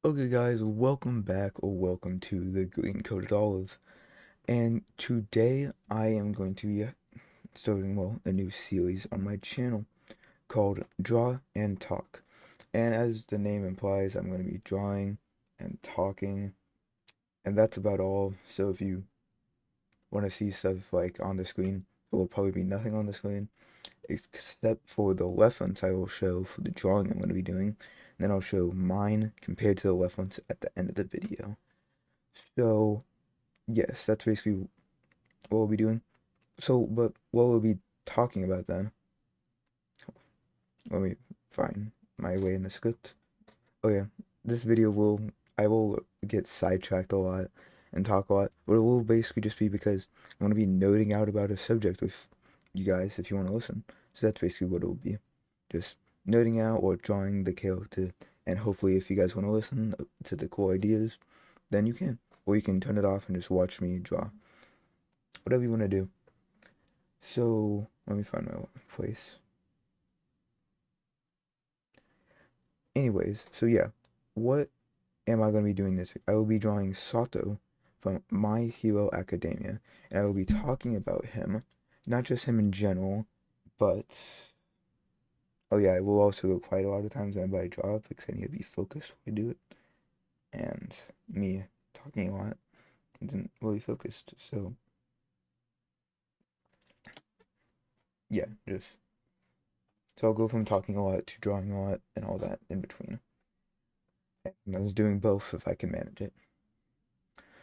Okay guys, welcome back or welcome to the Green Coated Olive. And today I am going to be starting, a new series on my channel called Draw and Talk. And as the name implies, I'm going to be drawing and talking, and that's about all. So if you want to see stuff like on the screen, there will probably be nothing on the screen except for the left ones I will show for the drawing I'm going to be doing. And then I'll show mine compared to the left ones at the end of the video. So yes, that's basically what we'll be doing. So, but what we'll be talking about then, let me find my way in the script. Oh yeah, this video I will get sidetracked a lot and talk a lot, but it will basically just be because I want to be nerding out about a subject with you guys if you want to listen. So that's basically what it will be. Just nerding out or drawing the character, and hopefully if you guys want to listen to the cool ideas, then you can. Or you can turn it off and just watch me draw. Whatever you want to do. So let me find my place. Anyways, so yeah, what am I going to be doing this week? I will be drawing Sato from My Hero Academia, and I will be talking about him, not just him in general, but oh yeah, I will also go quite a lot of times whenever I draw because I need to be focused when I do it, and me talking a lot isn't really focused. So yeah, just so I'll go from talking a lot to drawing a lot and all that in between. And I was doing both if I can manage it.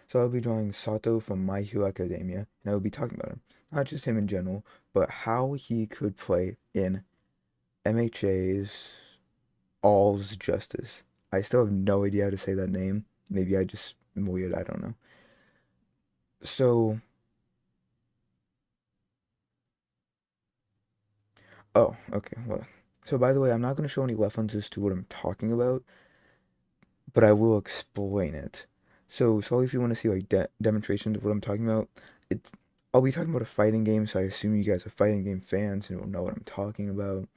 So I'll be drawing Sato from My Hero Academia, and I will be talking about him. Not just him in general, but how he could play in MHA's All's Justice. I still have no idea how to say that name. Maybe I just am weird, I don't know. So, oh, okay, well. So by the way, I'm not going to show any references to what I'm talking about, but I will explain it. So sorry if you want to see like demonstrations of what I'm talking about. It's I'll be talking about a fighting game, so I assume you guys are fighting game fans and will know what I'm talking about.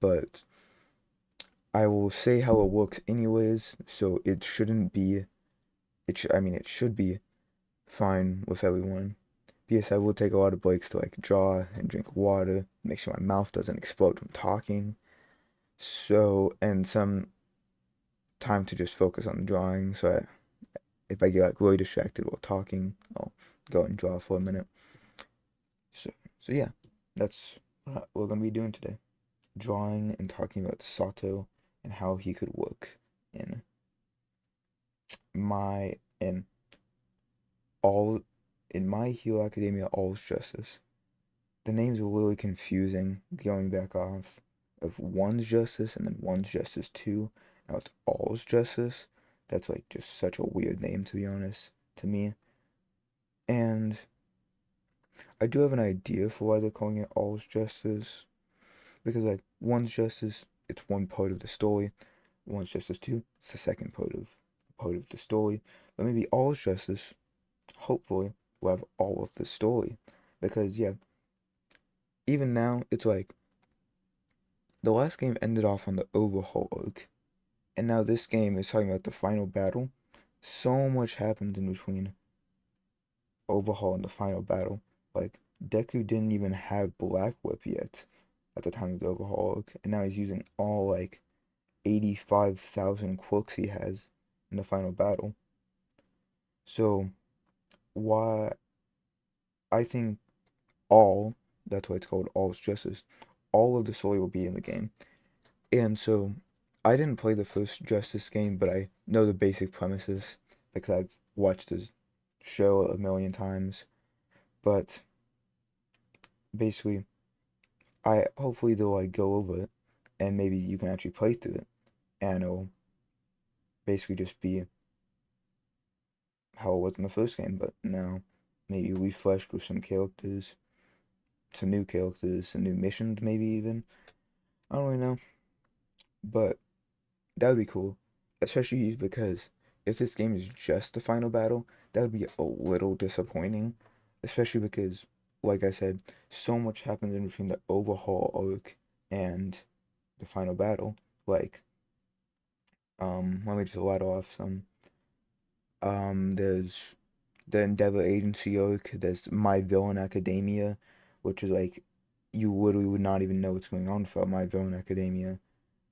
But I will say how it works anyways, so it shouldn't be. I mean, it should be fine with everyone. Yes, I will take a lot of breaks to like draw and drink water, make sure my mouth doesn't explode from talking. So, and some time to just focus on the drawing, so if I get like really distracted while talking, I'll go and draw for a minute. So, so yeah, that's what we're gonna be doing today. Drawing and talking about Sato and how he could work in my in all in My Hero Academia All's Justice. The names are really confusing going back off of One's Justice and then One's Justice 2. Now it's All's Justice. That's like just such a weird name to be honest to me. And I do have an idea for why they're calling it All's Justice. Because like One's Justice, it's one part of the story. One's Justice 2, it's the second part of the story. But maybe All's Justice, hopefully, will have all of the story. Because yeah, even now it's like the last game ended off on the overhaul arc. And now this game is talking about the final battle. So much happened in between overhaul and the final battle. Like Deku didn't even have Black Whip yet at the time of the overhaul arc, and now he's using all like 85,000 quirks he has in the final battle. So why I think all that's why it's called All's Justice. All of the story will be in the game. And so I didn't play the first Justice game, but I know the basic premises because I've watched this show a million times. But basically, I hopefully they'll like go over it, and maybe you can actually play through it, and it'll basically just be how it was in the first game, but now maybe refreshed with some characters, some new characters, some new missions, maybe even. I don't really know, but that would be cool, especially because if this game is just the final battle, that would be a little disappointing, especially because, like I said, so much happens in between the overhaul arc and the final battle. Like, Let me just let off some. There's the Endeavor Agency arc. There's My Villain Academia, which is like you literally would not even know what's going on for My Villain Academia.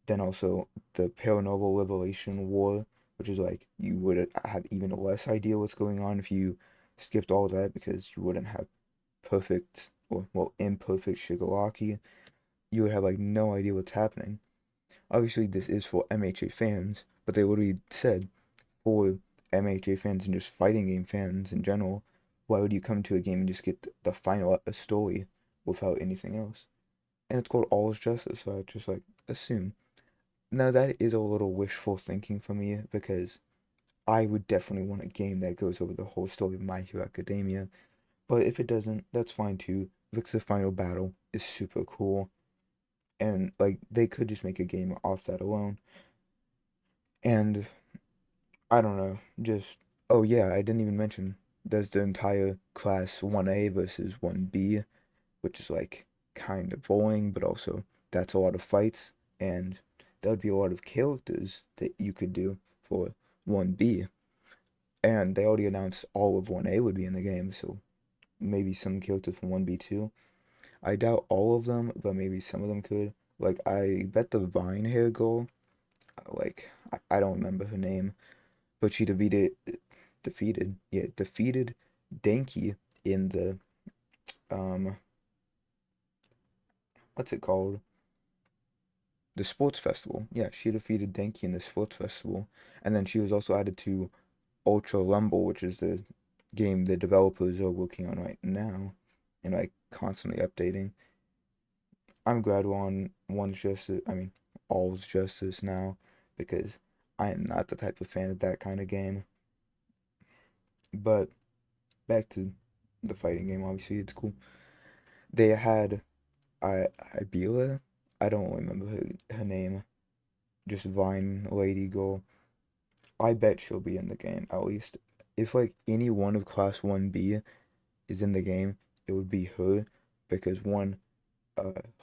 Then also the Paranormal Liberation War, which is like you would have even less idea what's going on if you skipped all that because you wouldn't have perfect or well imperfect Shigaraki. You would have like no idea what's happening. Obviously, this is for MHA fans, but they literally said for MHA fans and just fighting game fans in general, why would you come to a game and just get the final story without anything else? And it's called All's Justice, so I just like assume. Now that is a little wishful thinking for me because I would definitely want a game that goes over the whole story of My Hero Academia. But if it doesn't, that's fine too, because the final battle is super cool. And like they could just make a game off that alone. And I don't know, just oh yeah, I didn't even mention there's the entire class 1A versus 1B, which is like kind of boring, but also that's a lot of fights, and that would be a lot of characters that you could do for 1B. And they already announced all of 1A would be in the game, so maybe some characters from 1B too. I doubt all of them, but maybe some of them could. Like, I bet the Vine hair girl, like, I don't remember her name, but she defeated Denki in the, um, what's it called? The sports festival. Yeah, she defeated Denki in the sports festival. And then she was also added to Ultra Rumble, which is the game the developers are working on right now and like constantly updating. I'm glad we're on One's Justice, I mean, All's Justice now because I am not the type of fan of that kind of game. But back to the fighting game, obviously it's cool. They had Ibila, I don't remember her name, just Vine Lady Girl. I bet she'll be in the game at least. If like any one of Class 1B is in the game, it would be her because one,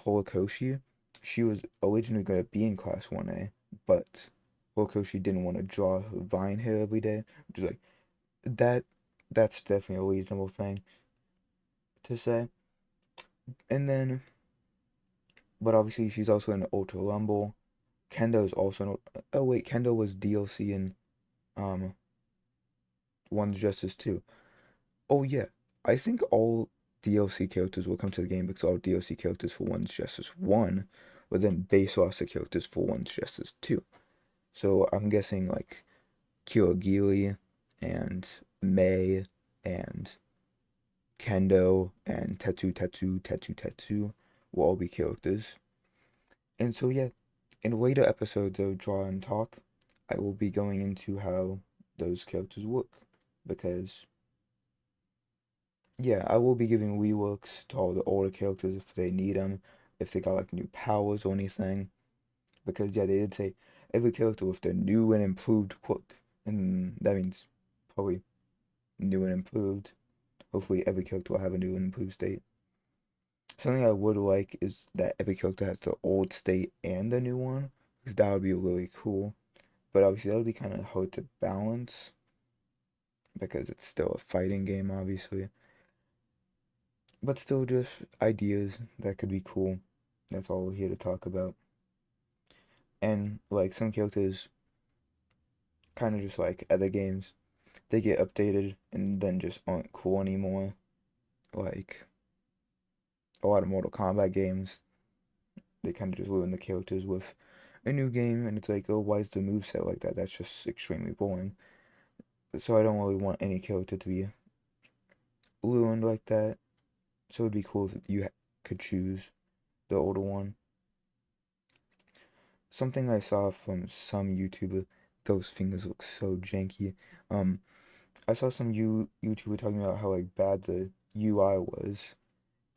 Horikoshi, she was originally going to be in Class 1A, but Horikoshi didn't want to draw her vine hair every day, which is like, that, that's definitely a reasonable thing to say. And then, but obviously she's also in Ultra Rumble. Kendo is also in, oh wait, Kendo was DLC in, um, One's Justice too. Oh yeah, I think all DLC characters will come to the game because all DLC characters for One's Justice 1 were then base roster characters for One's Justice 2. So I'm guessing like Kirigiri and Mei and Kendo and Tetsu will all be characters. And so yeah, in later episodes of Draw and Talk, I will be going into how those characters work because yeah, I will be giving reworks to all the older characters if they need them, if they got like new powers or anything. Because yeah, they did say every character with their new and improved quirk, and that means probably new and improved. Hopefully, every character will have a new and improved state. Something I would like is that every character has the old state and the new one, because that would be really cool. But obviously, that would be kind of hard to balance because it's still a fighting game, obviously. But still, just ideas that could be cool. That's all we're here to talk about. And like some characters, kind of just like other games, they get updated and then just aren't cool anymore. Like a lot of Mortal Kombat games, they kind of just ruin the characters with a new game, and it's like, oh, why is the moveset like that? That's just extremely boring. So I don't really want any character to be ruined like that. So it'd be cool if you could choose the older one. Something I saw from some YouTuber, those fingers look so janky. Um, I saw some YouTuber talking about how like bad the UI was,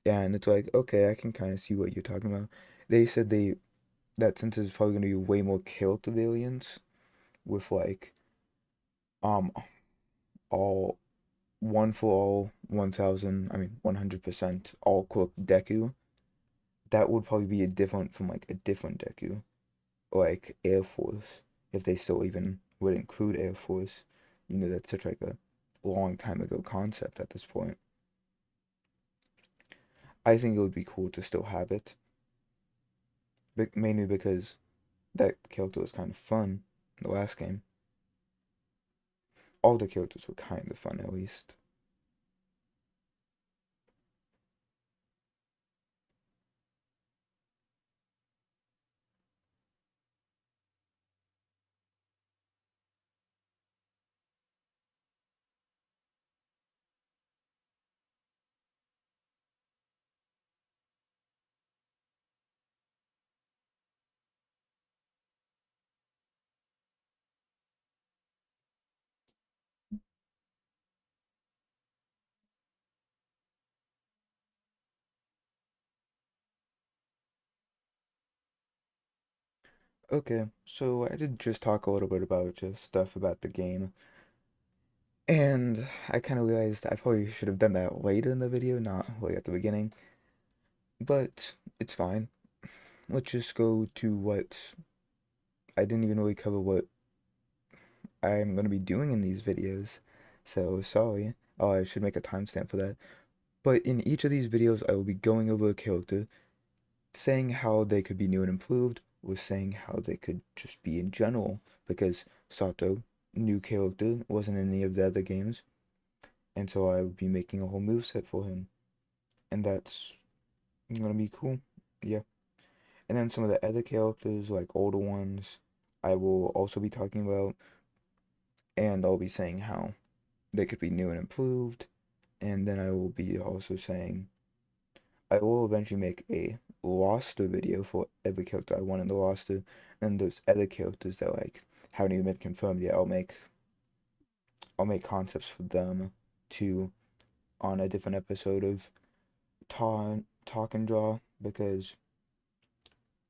and it's like, okay, I can kind of see what you're talking about. They said that since there's probably gonna be way more character variants with like um all one for all 1000, I mean 100% all cooked Deku, that would probably be a different from like a different Deku, like Air Force. if they still even would include Air Force. You know, that's such like a long time ago concept at this point. I think it would be cool to still have it, mainly because that character was kind of fun in the last game. All the characters were kind of fun, at least. Okay, so I did just talk a little bit about just stuff about the game, and I kind of realized I probably should have done that later in the video, not right at the beginning, but it's fine. Let's just go to what I didn't even really cover what I'm going to be doing in these videos, so sorry. Oh, I should make a timestamp for that. But in each of these videos, I will be going over a character, saying how they could be new and improved, or saying how they could just be in general, because Sato, new character, wasn't in any of the other games, and so I would be making a whole moveset for him, and that's gonna be cool. Yeah. And then some of the other characters, like older ones, I will also be talking about, and I'll be saying how they could be new and improved, and then I will be also saying I will eventually make a roster video for every character I want in the roster, and those other characters that like haven't even been confirmed yet, I'll make concepts for them to on a different episode of Talk and Draw, because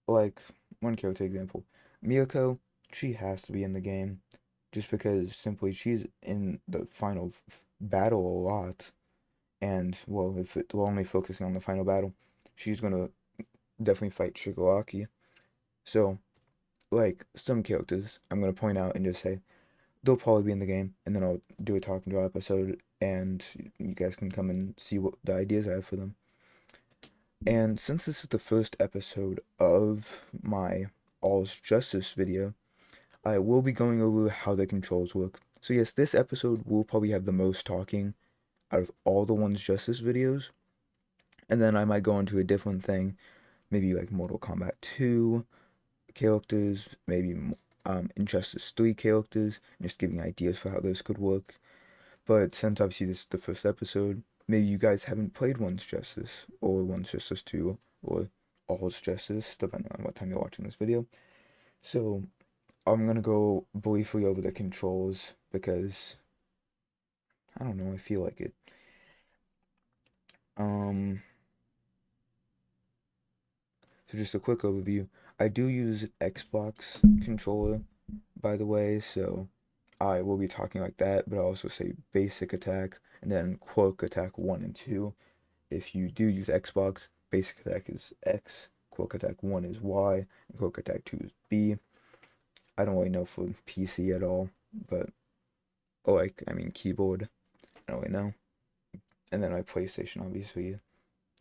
like one character example, Miyako, she has to be in the game just because simply she's in the final battle a lot, and well, if we're only focusing on the final battle, she's gonna definitely fight Shigaraki. So, like, some characters I'm gonna point out and just say they'll probably be in the game, and then I'll do a talk and draw episode, and you guys can come and see what the ideas I have for them. And since this is the first episode of my All's Justice video, I will be going over how the controls work. So yes, this episode will probably have the most talking out of all the One's Justice videos, and then I might go into a different thing, maybe like Mortal Kombat 2 characters, maybe Injustice 3 characters, just giving ideas for how those could work. But since obviously this is the first episode, maybe you guys haven't played One's Justice, or One's Justice 2, or All's Justice, depending on what time you're watching this video. So I'm gonna go briefly over the controls because I don't know, I feel like it. Um, so just a quick overview. I do use Xbox controller, by the way, so I will be talking like that, but I also say basic attack and then quirk attack 1 and 2. If you do use Xbox, basic attack is X, quirk attack 1 is Y, and quirk attack 2 is B. I don't really know for PC at all, but oh, like, I mean keyboard, I don't really know. And then my PlayStation, obviously.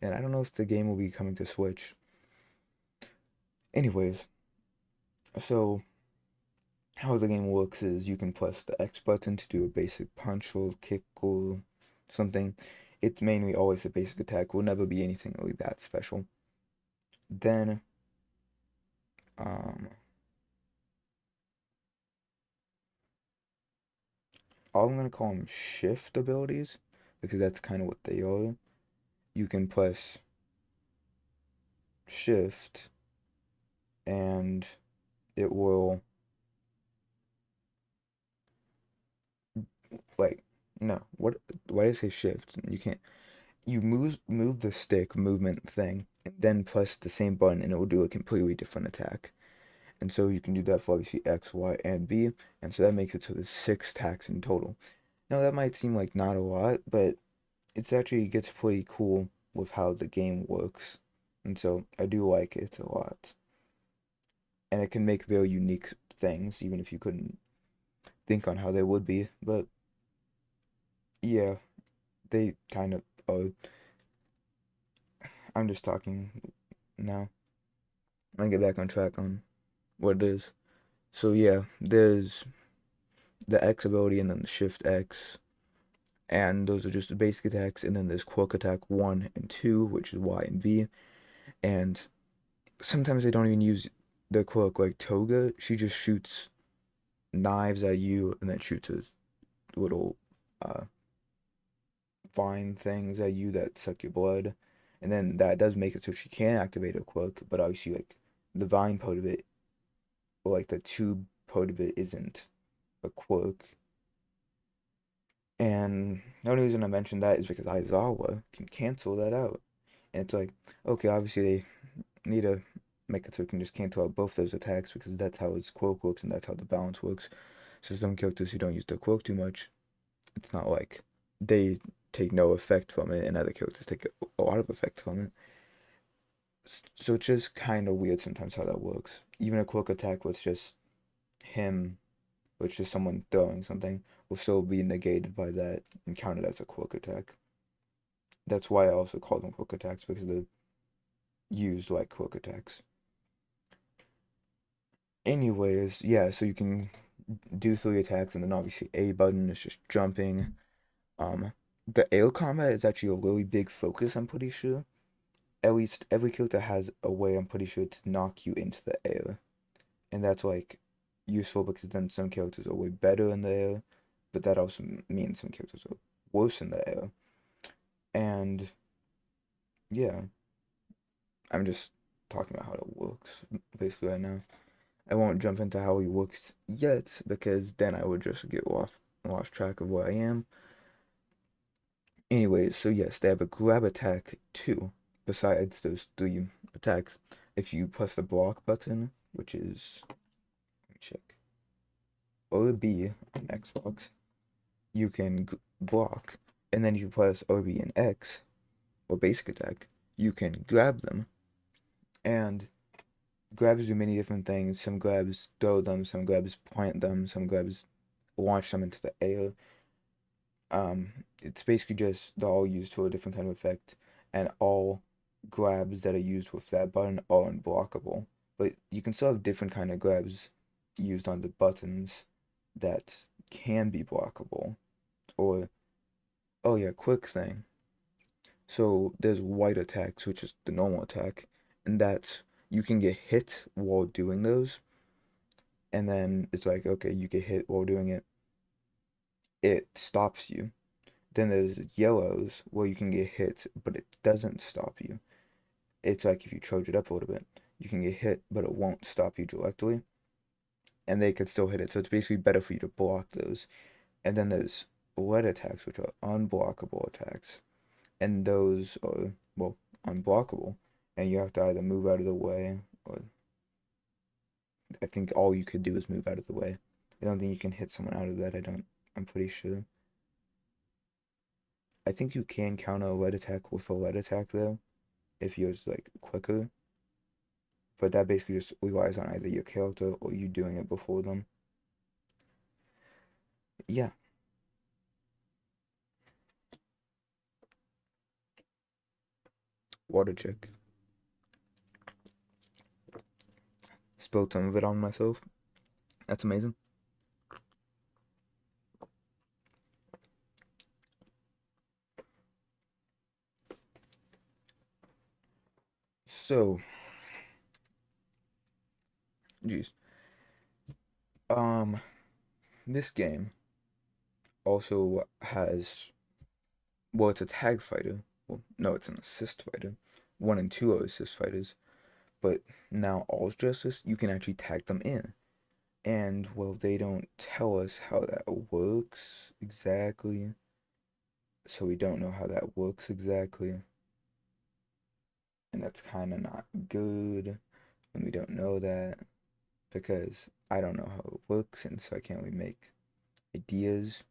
And I don't know if the game will be coming to Switch. Anyways, so how the game works is you can press the X button to do a basic punch or kick or something. It's mainly always a basic attack, will never be anything really that special. Then, um, I'm gonna call them shift abilities because that's kind of what they are. You can press shift and it will, like, no, what, why did I say shift? You can't, you move the stick movement thing and then press the same button and it will do a completely different attack. And so you can do that for obviously X, Y, and B, and so that makes it so there's 6 attacks in total. Now that might seem like not a lot, but it's actually gets pretty cool with how the game works. And so I do like it a lot. And it can make very unique things, even if you couldn't think on how they would be. But yeah, they kind of. I'm just talking now. I get back on track on what it is. So yeah, there's the X ability and then the Shift X, and those are just the basic attacks. And then there's Quick Attack 1 and 2, which is Y and B. And sometimes they don't even use the Quick, like Toga. She just shoots knives at you and then shoots a little uh, vine things at you that suck your blood. And then that does make it so she can activate her Quick, but obviously, like, the vine part of it, or like the tube part of it, isn't a Quick. And the only reason I mentioned that is because Aizawa can cancel that out. And it's like, okay, obviously they need to make it so it can just cancel out both those attacks because that's how its quirk works and that's how the balance works. So some characters who don't use their quirk too much, it's not like they take no effect from it and other characters take a lot of effect from it. So it's just kind of weird sometimes how that works. Even a quirk attack with just him, which is someone throwing something, will still be negated by that and counted as a quirk attack. That's why I also call them quirk attacks because they're used like quirk attacks. Anyways, yeah, so you can do 3 attacks, and then obviously A button is just jumping. Um, the air combat is actually a really big focus, I'm pretty sure. At least every character has a way, I'm pretty sure, to knock you into the air. And that's like useful because then some characters are way better in the air, but that also means some characters are worse in the air. And yeah, I'm just talking about how it works basically right now. I won't jump into how he works yet because then I would just get lost track of where I am. Anyways, so yes, they have a grab attack too. Besides those 3 attacks, if you press the block button, which is, let me check, O B on Xbox, you can block, and then if you press O B and X or basic attack, you can grab them. And grabs do many different things. Some grabs throw them, some grabs plant them, some grabs launch them into the air. It's basically just they're all used to a different kind of effect, and all grabs that are used with that button are unblockable. But you can still have different kind of grabs used on the buttons that can be blockable. Or, oh yeah, quick thing. So there's white attacks, which is the normal attack, and that's you can get hit while doing those, and then it's like, okay, you get hit while doing it, it stops you. Then there's yellows where you can get hit, but it doesn't stop you. It's like if you charge it up a little bit, you can get hit, but it won't stop you directly, and they could still hit it. So it's basically better for you to block those. And then there's red attacks, which are unblockable attacks, and those are, well, unblockable, and you have to either move out of the way, or I think all you could do is move out of the way. I don't think you can hit someone out of that. I'm pretty sure. I think you can counter a red attack with a red attack though, if yours like quicker. But that basically just relies on either your character or you doing it before them. Yeah, water check. Spilled some of it on myself. That's amazing. So, geez. Um, this game also has, well, it's a tag fighter. Well, no, it's an assist fighter. 1 and 2 are assist fighters. But now All's Justice, you can actually tag them in. And, well, they don't tell us how that works exactly. So we don't know how that works exactly. And that's kind of not good when we don't know that because I don't know how it works and so I can't really make ideas.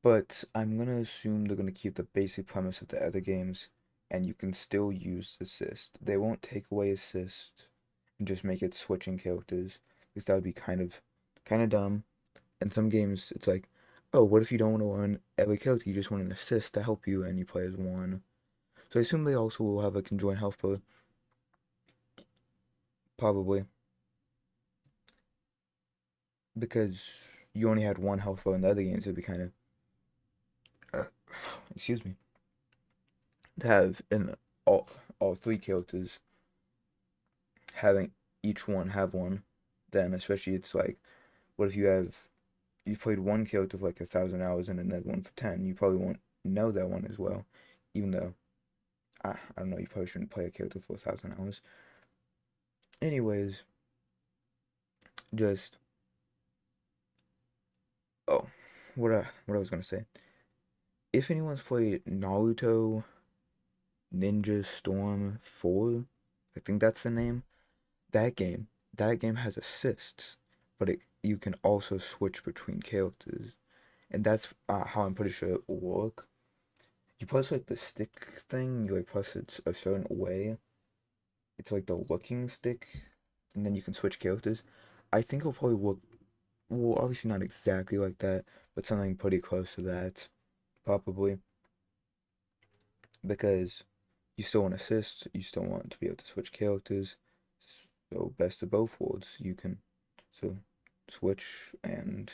But I'm gonna assume they're gonna keep the basic premise of the other games and you can still use assist. They won't take away assist and just make it switching characters. because that would be kind of dumb. In some games, it's like, oh, what if you don't want to learn every character? You just want an assist to help you, and you play as one. So I assume they also will have a conjoined health bar, probably, because you only had one health bar in the other games. It'd be kind of, uh, excuse me, to have in all three characters having each one have one. Then especially it's like, what if you played one character for like 1,000 hours and another one for 10? You probably won't know that one as well, even though I don't know. You probably shouldn't play a character for 1,000 hours. Anyways, just oh, what I was gonna say. If anyone's played Naruto Ninja Storm 4, I think that's the name. That game, that game has assists, but you can also switch between characters, and that's how I'm pretty sure it will work. You press like the stick thing, you like press it a certain way. It's like the looking stick, and then you can switch characters. I think it'll probably work. Well, obviously not exactly like that, but something pretty close to that, probably, because you still want assist, you still want to be able to switch characters. So best of both worlds, you can so switch and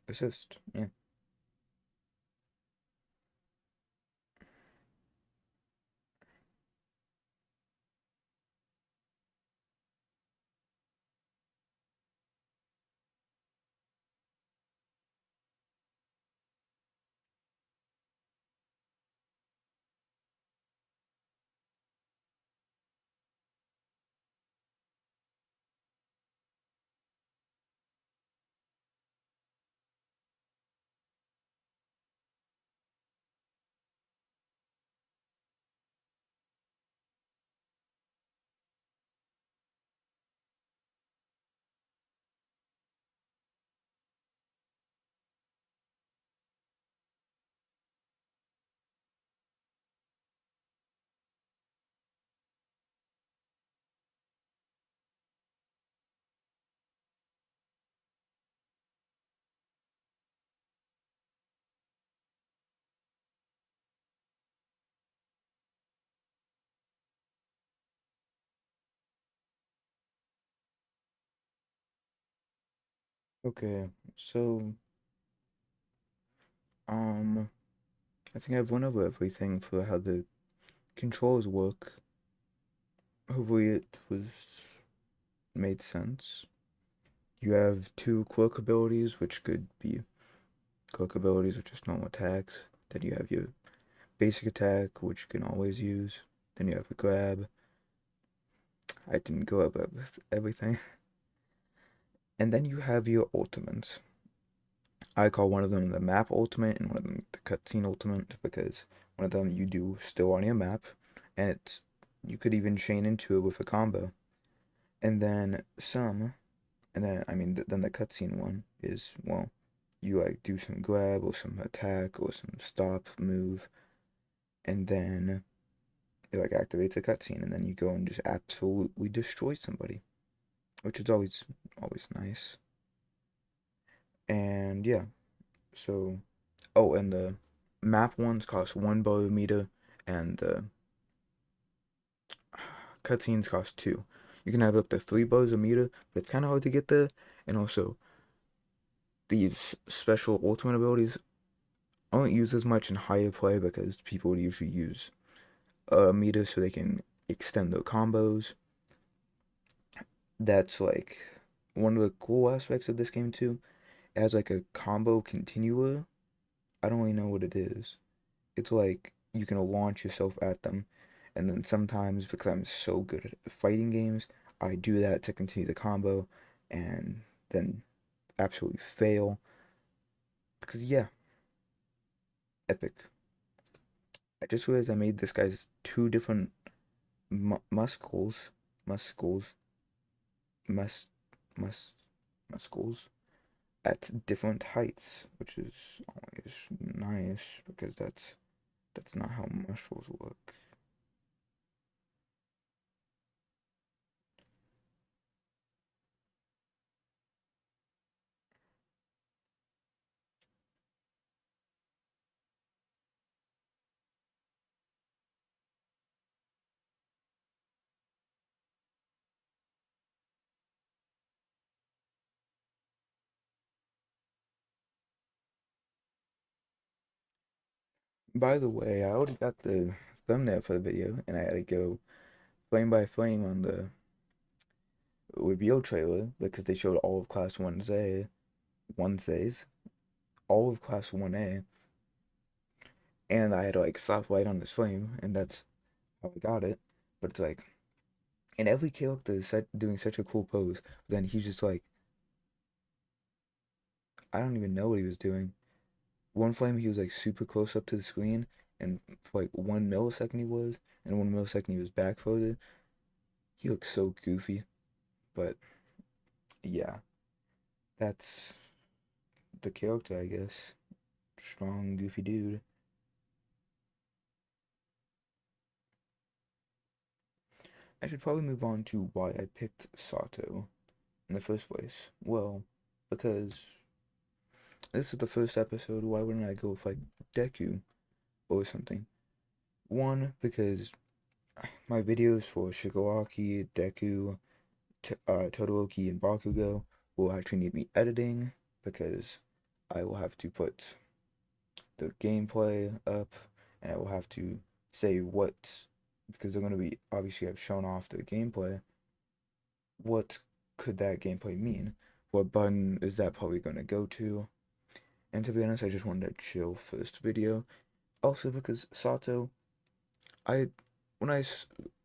assist. Yeah. Okay. So um, I think I've went over everything for how the controls work. Hopefully it was made sense. You have two quirk abilities, which could be quirk abilities, which is normal attacks. Then you have your basic attack, which you can always use. Then you have a grab. I didn't go over everything. And then you have your ultimates. I call one of them the map ultimate and one of them the cutscene ultimate because one of them you do still on your map, and it's you could even chain into it with a combo. And then and then I mean then the cutscene one is, well, you like do some grab or some attack or some stop move, and then it like activates a cutscene, and then you go and just absolutely destroy somebody, which is always nice. And yeah, so oh, and the map ones cost one bow meter, and the cutscenes cost two. You can have up to three bows a meter, but it's kind of hard to get there. And also, these special ultimate abilities I don't use as much in higher play because people usually use meters so they can extend their combos. That's like one of the cool aspects of this game too. It has like a combo continua. I don't really know what it is. It's like you can launch yourself at them, and then sometimes because I'm so good at fighting games, I do that to continue the combo, and then absolutely fail because yeah, epic. I just realized I made this guy's two different muscles, muscles, mus, mus, muscles at different heights, which is always nice because that's not how muscles work. By the way, I already got the thumbnail for the video, and I had to go frame by frame on the reveal trailer because they showed all of Class 1Z's, all of Class 1A, and I had to like stop right on this frame, and that's how I got it. But it's like, and every character is doing such a cool pose, but then he's just like, I don't even know what he was doing. One frame he was like super close up to the screen, and for like 1 millisecond he was, and 1 millisecond he was back further. He looks so goofy, but yeah, that's the character, I guess. Strong, goofy dude. I should probably move on to why I picked Sato in the first place. Well, because this is the first episode, why wouldn't I go with like Deku or something? One, because my videos for Shigaraki, Deku, Todoroki, and Bakugo will actually need me editing because I will have to put the gameplay up, and I will have to say what, because they're going to be, obviously I've shown off the gameplay, what could that gameplay mean? What button is that probably going to go to? And to be honest, I just wanted a chill first video. Also because Sato, I, when I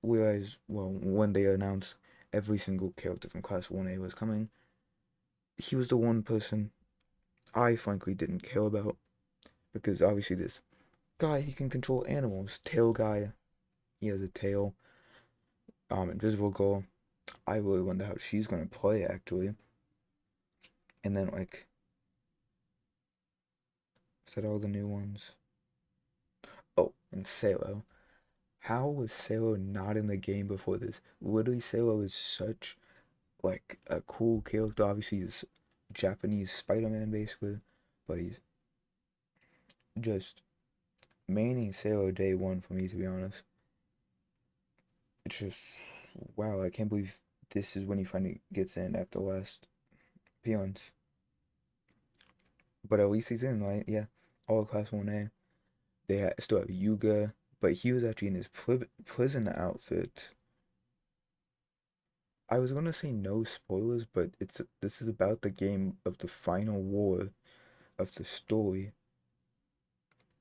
realized, well, when they announced every single character from Class 1A was coming, he was the one person I frankly didn't care about, because obviously this guy, he can control animals. Tail guy, he has a tail. Invisible Girl, I really wonder how she's gonna play actually. And then like, is that all the new ones? Oh, and Salo. How was Salo not in the game before this? Literally, Salo is such like a cool character. Obviously, he's Japanese Spider-Man basically, but he's just maining Salo day one for me, to be honest. It's just wow, I can't believe this is when he finally gets in after the last peons. But at least he's in, right? Yeah, all Class 1A. Still have Yuga, but he was actually in his prison outfit. I was gonna say no spoilers, but this is about the game of the final war of the story.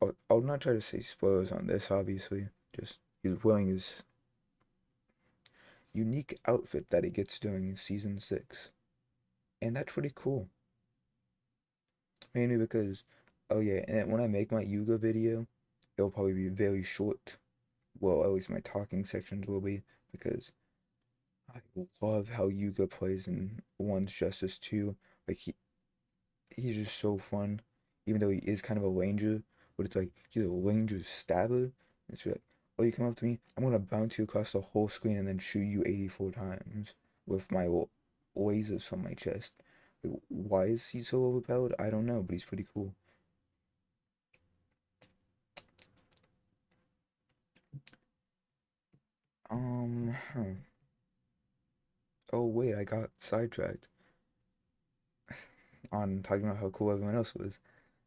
I'll not try to say spoilers on this, obviously. Just he's wearing his unique outfit that he gets during season 6, and that's pretty cool. Mainly because, oh yeah, and when I make my Yuga video, it'll probably be very short. Well, at least my talking sections will be, because I love how Yuga plays in One's Justice 2. Like he's just so fun. Even though he is kind of a ranger, but it's like he's a ranger stabber. It's like, oh, you come up to me, I'm gonna bounce you across the whole screen and then shoot you 84 times with my lasers from my chest. Like, why is he so overpowered? I don't know, but he's pretty cool. Huh. Oh wait, I got sidetracked on talking about how cool everyone else was.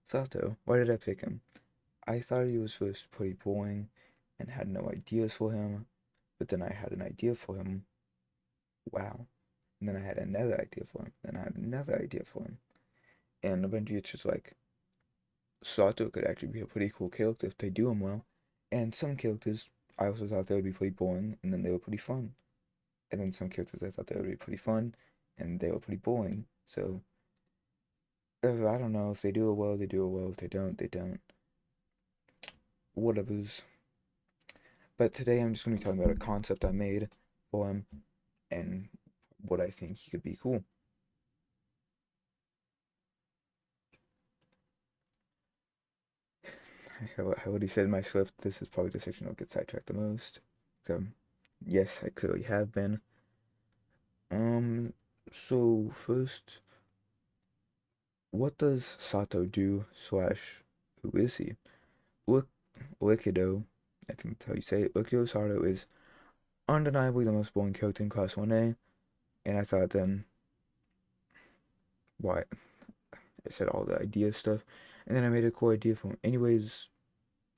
Sato, why did I pick him? I thought he was first pretty boring and had no ideas for him, but then I had an idea for him. Wow. And then I had another idea for him. Then I had another idea for him. And eventually it's just like, Sato could actually be a pretty cool character if they do him well. And some characters I also thought they would be pretty boring, and then they were pretty fun. And then some characters I thought they would be pretty fun, and they were pretty boring. So, I don't know. If they do it well, they do it well. If they don't, they don't. Whatever's. But today I'm just going to be talking about a concept I made for him and what I think he could be cool. I already said in my script, this is probably the section I'll get sidetracked the most. So, yes, I clearly have been. Um, so first, what does Sato do slash who is he? Look, Likido, I think that's how you say it. Likido Sato is undeniably the most boring character in Class 1A, and I thought then, why? I said all the idea stuff, and then I made a cool idea for him. Anyways,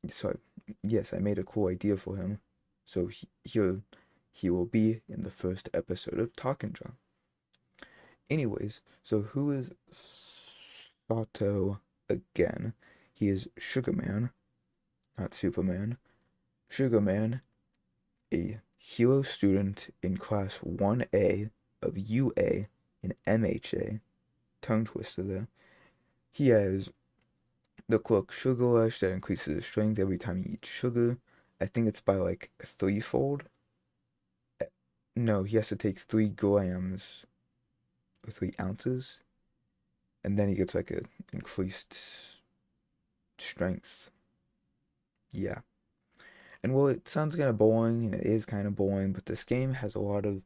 So yes, I made a cool idea for him. So he will be in the first episode of Talking Drum. Anyways, so who is Sato again? He is Sugar Man, not Superman. Sugar Man, a hero student in class 1A of UA in MHA. Tongue twister there. He has the quirk Sugar Rush that increases his strength every time he eats sugar. I think it's by like threefold. No, he has to take 3 grams or 3 ounces, and then he gets like a increased strength. Yeah. And well, it sounds kind of boring, and it is kind of boring, but this game has a lot of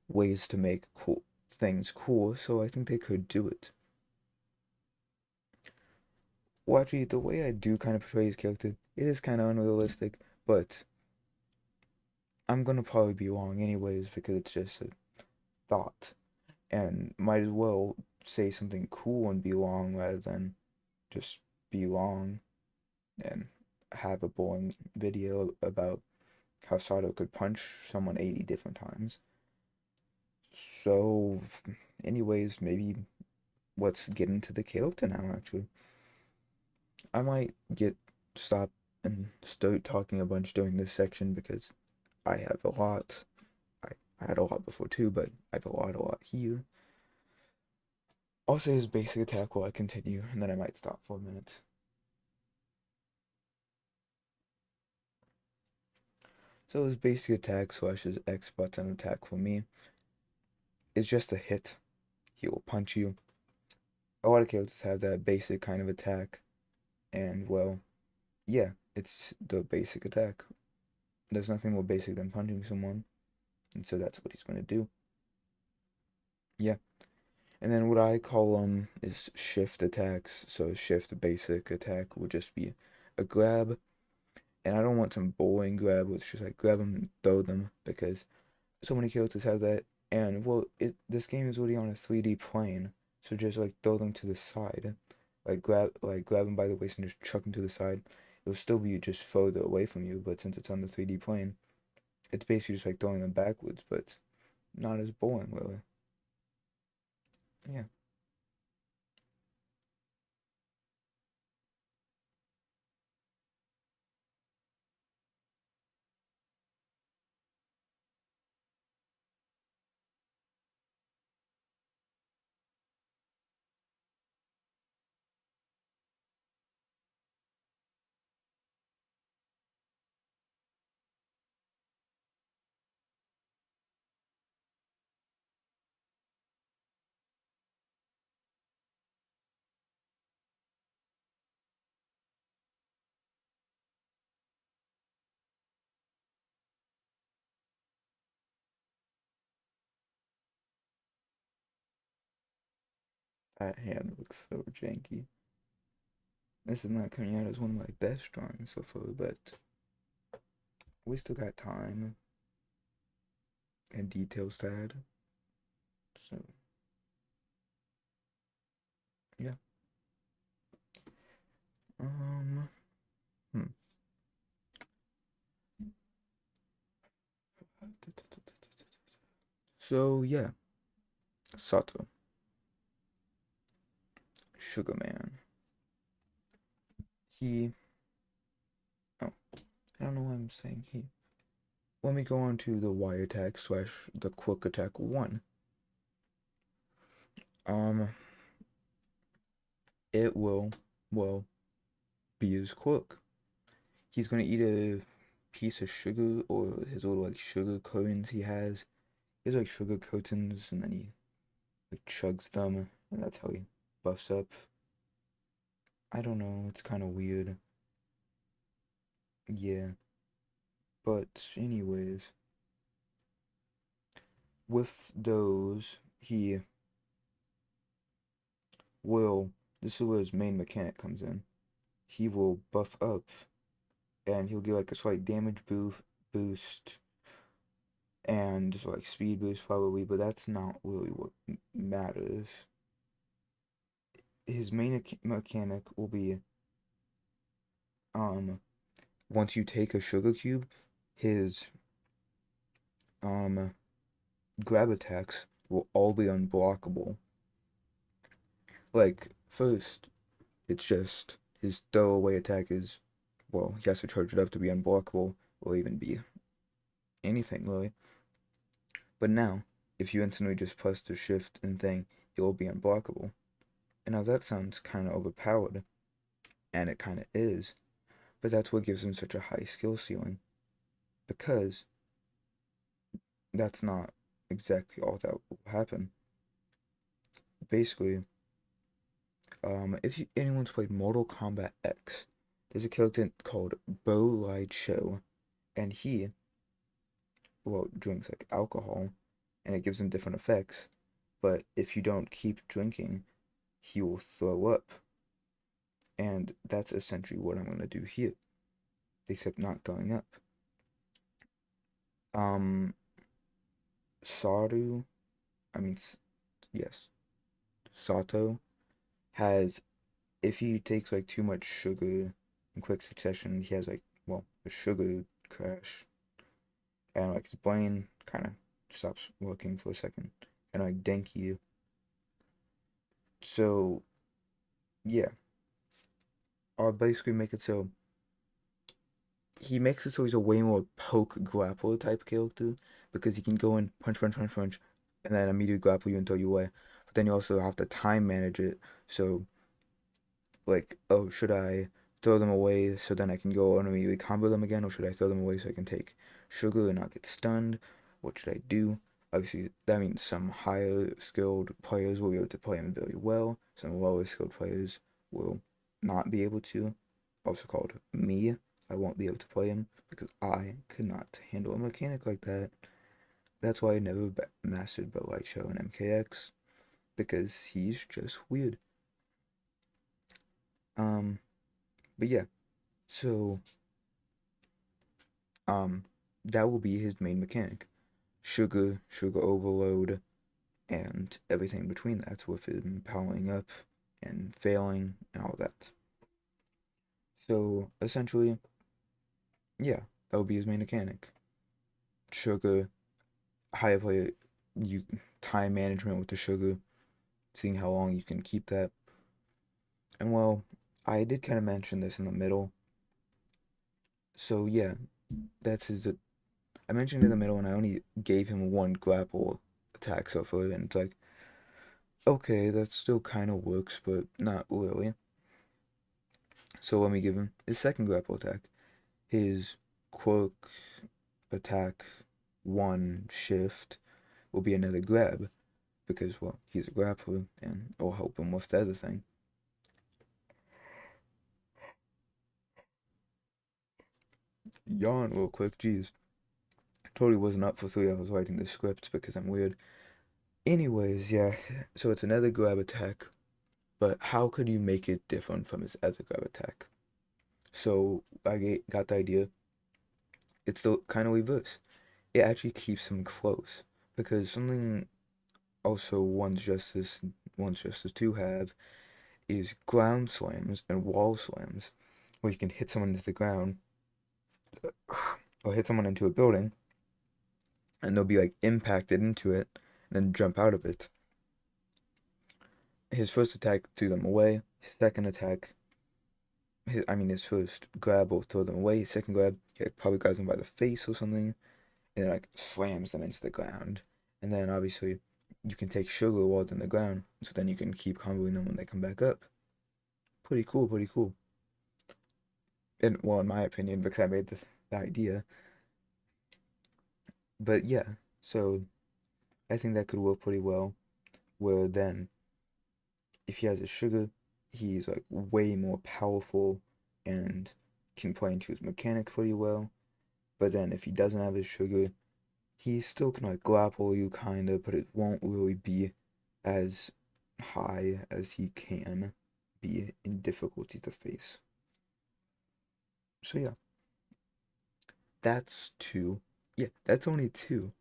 ways to make cool things cool, so I think they could do it. Well, actually, the way I do kind of portray his character, it is kind of unrealistic, but I'm gonna probably be wrong anyways because it's just a thought, and might as well say something cool and be wrong rather than just be wrong and have a boring video about how Sato could punch someone 80 different times. So, anyways, maybe let's get into the character now, actually. I might stop and start talking a bunch during this section because I have a lot. I had a lot before too, but I have a lot here. I'll say his basic attack while I continue, and then I might stop for a minute. So his basic attack slash his X button attack for me is just a hit. He will punch you. A lot of characters have that basic kind of attack, and well, yeah, it's the basic attack. There's nothing more basic than punching someone, and so that's what he's going to do. Yeah. And then what I call them is shift attacks. So shift basic attack would just be a grab. And I don't want some boring grab where it's just like grab them and throw them because so many characters have that. And well, this game is already on a 3D plane, so just like throw them to the side, like grab them by the waist and just chuck them to the side. It'll still be just further away from you, but since it's on the 3D plane, it's basically just like throwing them backwards, but it's not as boring really. Yeah. That hand looks so janky. This is not coming out as one of my best drawings so far, but we still got time and details to add. So, yeah. Um, hmm. So, yeah. Sato. Sugar Man. He. Oh, I don't know why I'm saying he. Let me go on to the Y attack slash the quick attack 1. Um, it will, well, be his quirk. He's gonna eat a piece of sugar or his little like sugar coins he has. He has like sugar coatings and then he like chugs them and that's how he buffs up. I don't know, it's kind of weird. Yeah, but anyways, with those, he will, this is where his main mechanic comes in. He will buff up and he'll get like a slight damage boost and just like speed boost probably, but that's not really what matters. His main mechanic will be um once you take a sugar cube, his um grab attacks will all be unblockable. Like first, it's just his throwaway attack is, well, he has to charge it up to be unblockable, or even be anything really. But now, if you instantly just press the shift and thing, it will be unblockable. And now that sounds kind of overpowered, and it kind of is, but that's what gives him such a high skill ceiling, because that's not exactly all that will happen. Basically, if anyone's played Mortal Kombat X, there's a character called Bo Light Show, and he, well, drinks like alcohol, and it gives him different effects. But if you don't keep drinking, he will throw up, and that's essentially what I'm gonna do here, except not throwing up. Um, Saru, I mean, yes, Sato has, if he takes like too much sugar in quick succession, he has like, well, a sugar crash, and like his brain kind of stops working for a second, and like Denki. So yeah, I'll basically make it so he makes it so he's a way more poke grapple type character, because he can go in punch, punch, punch, punch, and then immediately grapple you and throw you away. But then you also have to time manage it. So like, oh, should I throw them away so then I can go and immediately combo them again, or should I throw them away so I can take sugar and not get stunned? What should I do? Obviously, that means some higher skilled players will be able to play him very well. Some lower skilled players will not be able to. Also called me. I won't be able to play him because I could not handle a mechanic like that. That's why I never mastered Bell Light Show and MKX, because he's just weird. Um, but yeah, so um, that will be his main mechanic. Sugar, sugar overload, and everything between that, with him powering up and failing and all that. So essentially, yeah, that will be his main mechanic. Sugar, higher play, you time management with the sugar, seeing how long you can keep that. And well, I did kind of mention this in the middle. So yeah, that's his. I mentioned in the middle, and I only gave him one grapple attack so far, and it's like, okay, that still kind of works, but not really. So let me give him his second grapple attack. His quirk attack one shift will be another grab, because, well, he's a grappler, and it'll help him with the other thing. Yawn real quick, jeez. Totally wasn't up for 3 hours writing this script because I'm weird. Anyways, yeah, so it's another grab attack, but how could you make it different from his other grab attack? So I got the idea. It's the kind of reverse. It actually keeps him close, because something also one's Justice 2 have is ground slams and wall slams, where you can hit someone into the ground or hit someone into a building, and they'll be like impacted into it and then jump out of it. His first attack threw them away. His second attack, his first grab will throw them away. His second grab, he like, probably grabs them by the face or something, and like slams them into the ground. And then obviously you can take sugar while they're in the ground, so then you can keep comboing them when they come back up. Pretty cool, pretty cool. And well, in my opinion, because I made the idea. But yeah, so I think that could work pretty well. Where then, if he has a sugar, he's like way more powerful and can play into his mechanic pretty well. But then if he doesn't have his sugar, he still can like grapple you kinda, but it won't really be as high as he can be in difficulty to face. So yeah, that's two. Yeah, that's only two.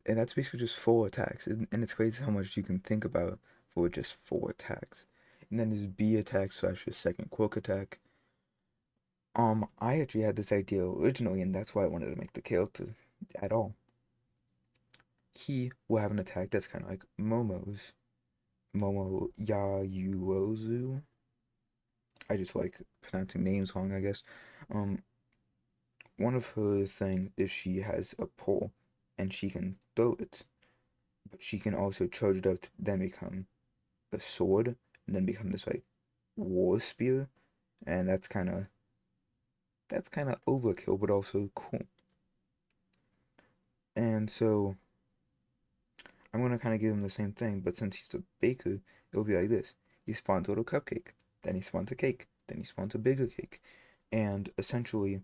And that's basically just four attacks. And it's crazy how much you can think about for just four attacks. And then his B attack slash his second quirk attack. I actually had this idea originally, and that's why I wanted to make the character at all. He will have an attack that's kind of like Momo's. Momo Yayuozu. I just like pronouncing names wrong, I guess. Um, one of her things is she has a pole, and she can throw it, but she can also charge it up to then become a sword, and then become this like war spear, and that's kind of overkill, but also cool. And so I'm gonna kind of give him the same thing, but since he's a baker, it'll be like this: he spawns a little cupcake, then he spawns a cake, then he spawns a bigger cake, and essentially,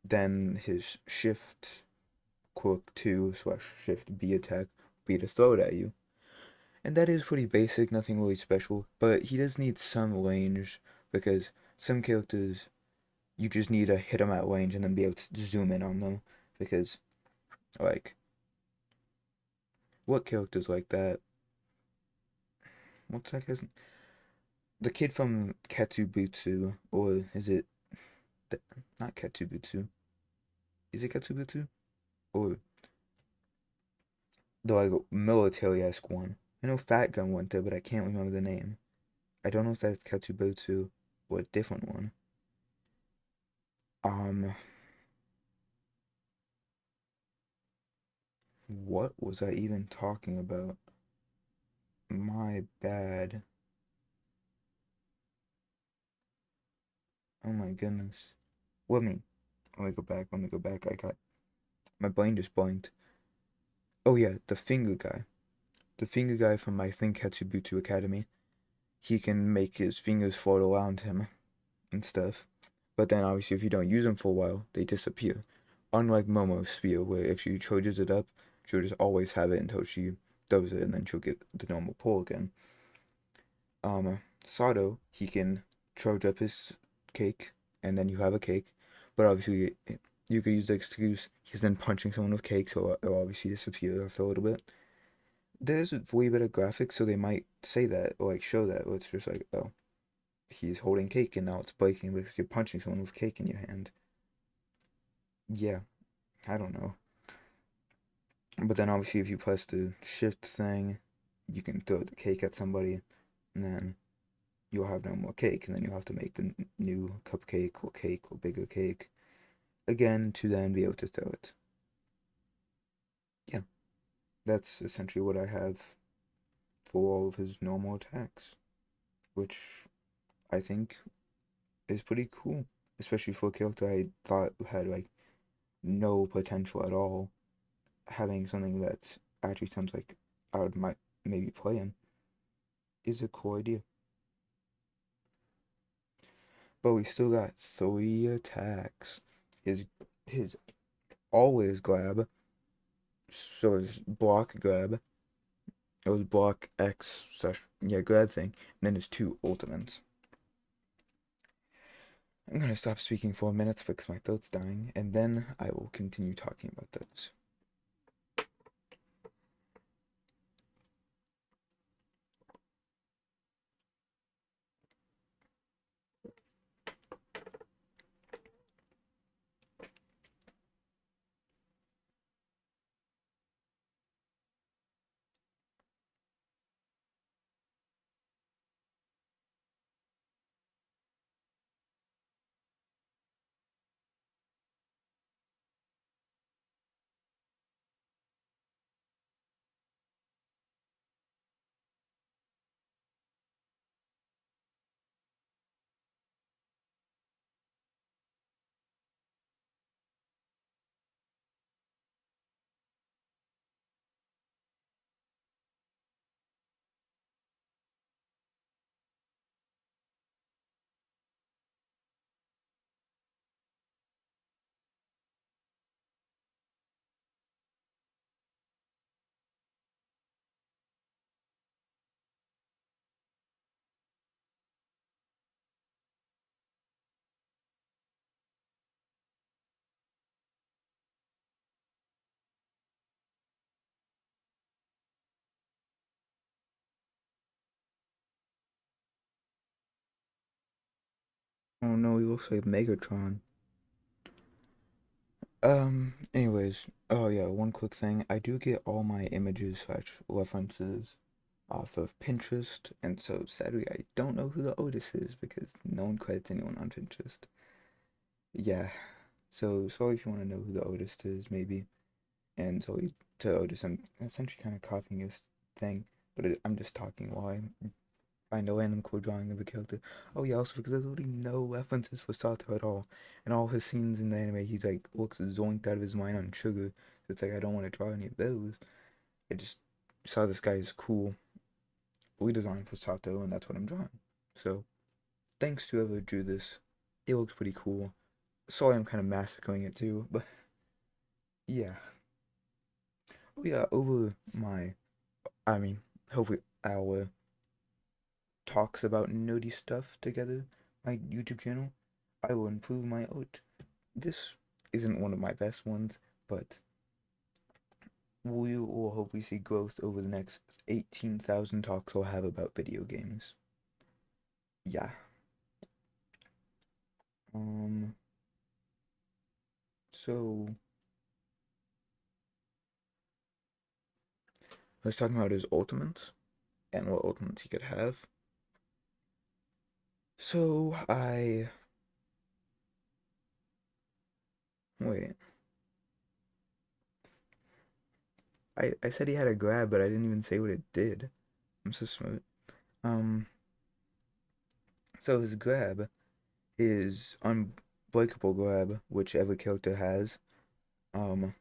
then his shift quirk 2 slash shift B attack be to throw it at you. And that is pretty basic, nothing really special, but he does need some range because some characters you just need to hit them at range and then be able to zoom in on them because like what characters like that? What's that guy's the kid from Katsubutsu, or is it not Katsubutsu? Is it Katsubutsu? Or the like military-esque one? I know Fat Gun went there, but I can't remember the name. I don't know if that's Katsubutsu or a different one. Um, what was I even talking about? My bad. Oh my goodness. Let me go back. Let me go back. I got my brain just blanked. Oh yeah, the finger guy. The finger guy from my Think Katsubutsu Academy. He can make his fingers float around him and stuff. But then obviously if you don't use them for a while, they disappear. Unlike Momo's spear, where if she charges it up, she'll just always have it until she does it, and then she'll get the normal pull again. Sato, he can charge up his cake, and then you have a cake. But obviously, you could use the excuse he's then punching someone with cake, so it'll obviously disappear after a little bit. There's way better graphics, so they might say that, or like show that, or it's just like, oh, he's holding cake and now it's breaking because you're punching someone with cake in your hand. Yeah, I don't know. But then obviously if you press the shift thing, you can throw the cake at somebody, and then you'll have no more cake, and then you'll have to make the new cupcake or bigger cake again to then be able to throw it. Yeah, that's essentially what I have for all of his normal attacks, which I think is pretty cool, especially for a character I thought had like no potential at all. Having something that actually sounds like I would might maybe play him is a cool idea. But we still got three attacks. His always grab, so his block grab, it was block X slash yeah grab thing, and then his two ultimates. I'm gonna stop speaking for a minute because my throat's dying, and then I will continue talking about those. Oh no, he looks like Megatron. Anyways, oh yeah, one quick thing. I do get all my images slash references off of Pinterest, and so sadly I don't know who the Otis is because no one credits anyone on Pinterest. Yeah, so sorry if you want to know who the Otis is, maybe. And so to Otis, I'm essentially kind of copying his thing, but I'm just talking while I find a random cool drawing of a character. Oh yeah, also because there's really no references for Sato at all. In all his scenes in the anime, he's like looks zoinked out of his mind on sugar. So it's like I don't want to draw any of those. I just saw this guy's cool redesign for Sato, and that's what I'm drawing. So thanks to whoever drew this. It looks pretty cool. Sorry, I'm kind of massacring it too, but yeah. Oh yeah, over my, I mean, hopefully our talks about nerdy stuff together, my YouTube channel, I will improve my art. This isn't one of my best ones, but we will hopefully see growth over the next 18,000 talks I'll have about video games. Yeah. Um, so I was talking about his ultimates and what ultimates he could have. So wait, I said he had a grab, but I didn't even say what it did. I'm so smart. Um, so his grab is unbreakable grab, which every character has. Um,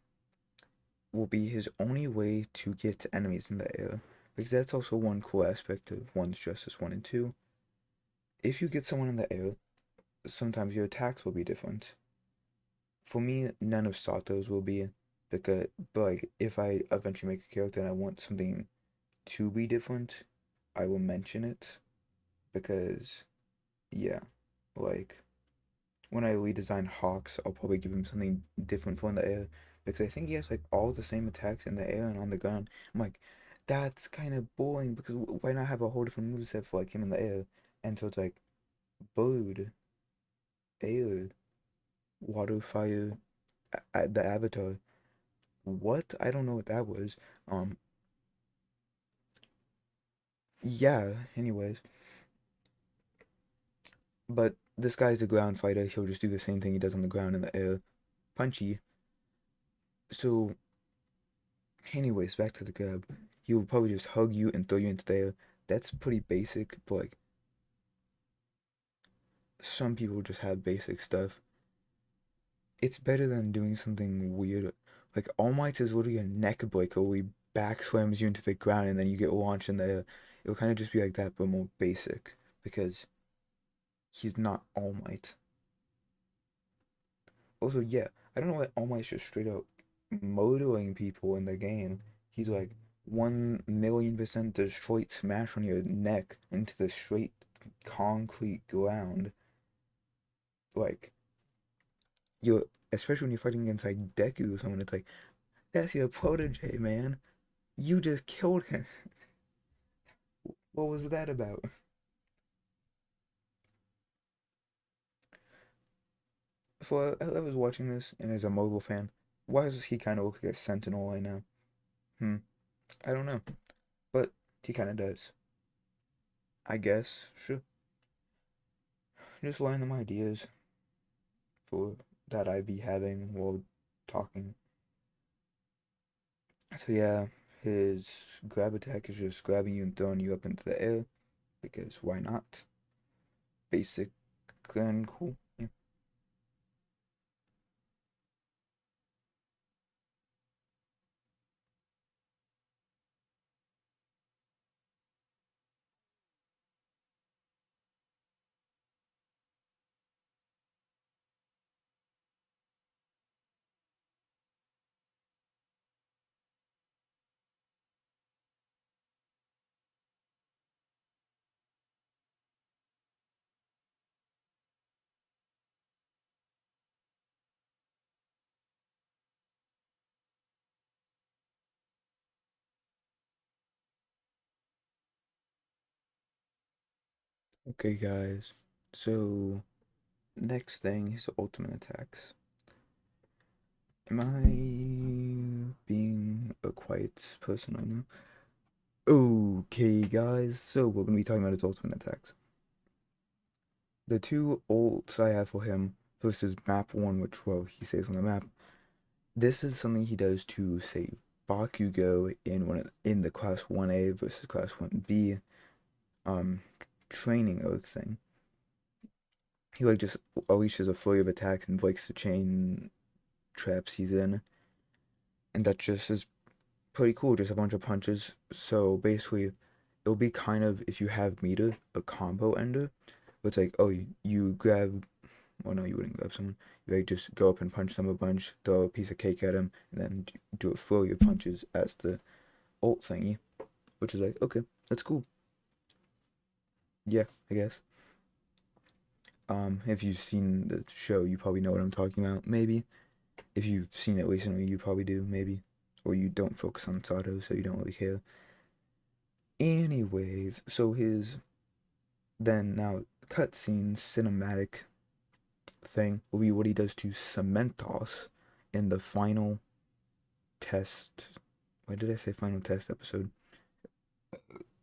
will be his only way to get to enemies in the air. Because that's also one cool aspect of One's Justice 1 and 2. If you get someone in the air, sometimes your attacks will be different. For me, none of Sato's will be, because, but like, if I eventually make a character and I want something to be different, I will mention it. Because, yeah, like, when I redesign Hawks, I'll probably give him something different for in the air because I think he has like all the same attacks in the air and on the ground. I'm like, that's kind of boring because why not have a whole different moveset for like him in the air? And so it's like bird, air, water, fire, the avatar. What? I don't know what that was. Um, yeah. Anyways, but this guy's a ground fighter. He'll just do the same thing he does on the ground in the air. Punchy. So anyways, back to the grab. He will probably just hug you and throw you into the air. That's pretty basic, but like some people just have basic stuff. It's better than doing something weird. Like All Might is literally a neck breaker where he back slams you into the ground and then you get launched in the air. It'll kind of just be like that, but more basic because he's not All Might. Also, yeah, I don't know why All Might's just straight up murdering people in the game. He's like 1,000,000% destroyed smash on your neck into the straight concrete ground. Like you're especially when you're fighting against like Deku or someone, it's like, that's your protege, man. You just killed him. What was that about? For whoever's watching this and is a mobile fan, why does he kind of look like a sentinel right now? Hmm, I don't know, but he kind of does. I guess, sure. Just random ideas for that I be having while talking. So yeah, his grab attack is just grabbing you and throwing you up into the air because why not? Basic and cool. Yeah. Okay, guys. So Next thing, his ultimate attacks. Am I being a quiet person right now? Okay, guys, so we're gonna be talking about his ultimate attacks. The two ults I have for him versus map 1, which, well, he says on the map. This is something he does to, say, Bakugo in the Class 1A versus Class 1B um, training oak thing. He, like, just unleashes a flurry of attacks and breaks the chain traps he's in. And that just is pretty cool, just a bunch of punches. So basically, it'll be kind of, if you have meter, a combo ender. It's like, oh, you grab, well, no, you wouldn't grab someone. You like just go up and punch them a bunch, throw a piece of cake at them, and then do a flurry of punches as the ult thingy, which is like, okay, that's cool. Yeah, I guess. If you've seen the show, you probably know what I'm talking about. Maybe if you've seen it recently, you probably do. Maybe, or you don't focus on Sato, so you don't really care. Anyways, so his then now cutscene cinematic thing will be what he does to Cementos in the final test. Why did I say final test episode?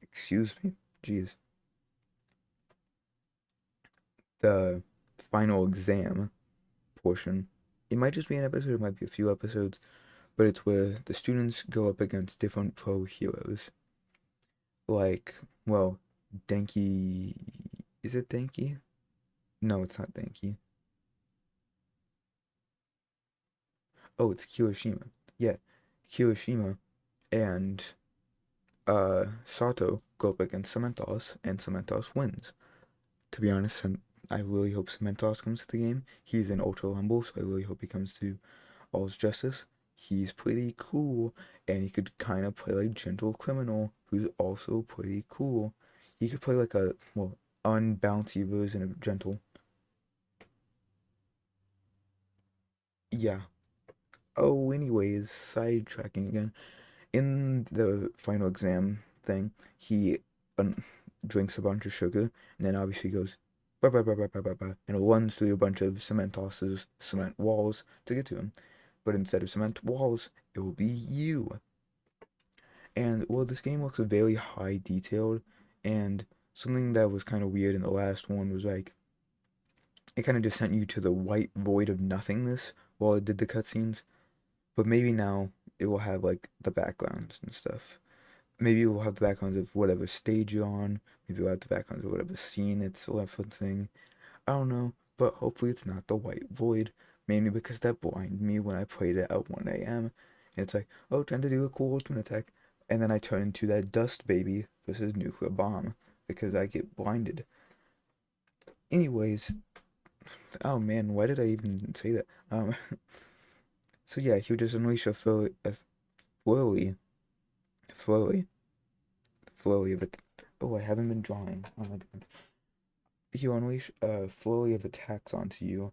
Excuse me. Jeez. The final exam portion. It might just be an episode, it might be a few episodes, but it's where the students go up against different pro heroes. Like, well, Denki. Is it Denki? No, it's not Denki. Oh, it's Kirishima. Yeah, Kirishima and Sato go up against Cementos, and Cementos wins. To be honest, and I really hope Cementos comes to the game. He's in Ultra Humble, so I really hope he comes to All's Justice. He's pretty cool, and he could kind of play like Gentle Criminal, who's also pretty cool. He could play like a, well, unbouncy version of Gentle. Yeah. Oh, anyways, sidetracking again. In the final exam thing, he drinks a bunch of sugar, and then obviously goes, bah, bah, bah, bah, bah, bah, bah, and runs through a bunch of cement tosses, cement walls to get to him. But instead of cement walls, it will be you. And well, this game looks very high detailed, and something that was kind of weird in the last one was like it kind of just sent you to the white void of nothingness while it did the cutscenes. But maybe now it will have like the backgrounds and stuff. Maybe we'll have the backgrounds of whatever stage you're on. Maybe we'll have the backgrounds of whatever scene it's referencing. I don't know, but hopefully it's not the white void. Mainly because that blinded me when I played it at 1 a.m. And it's like, oh, trying to do a cool ultimate attack. And then I turn into that dust baby versus nuclear bomb because I get blinded. Anyways, oh man, why did I even say that? So yeah, he would just unleash a flurry, flurry, flurry of it. Oh, I haven't been drawing. Oh my god. He will unleash a flurry of attacks onto you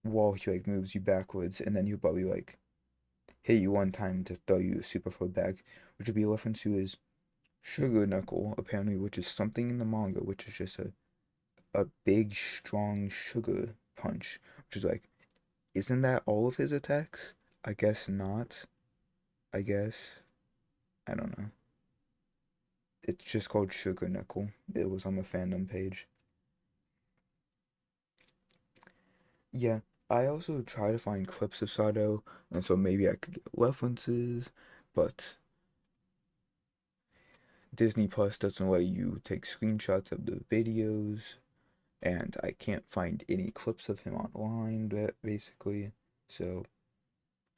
while he like moves you backwards, and then he'll probably like hit you one time to throw you super far back, which would be a reference to his sugar knuckle, apparently, which is something in the manga, which is just a big, strong sugar punch, which is like, isn't that all of his attacks? I guess not. I guess. I don't know. It's just called Sugar Knuckle. It was on the fandom page. Yeah, I also try to find clips of Sato, and so maybe I could get references, but Disney Plus doesn't let you take screenshots of the videos, and I can't find any clips of him online, basically, so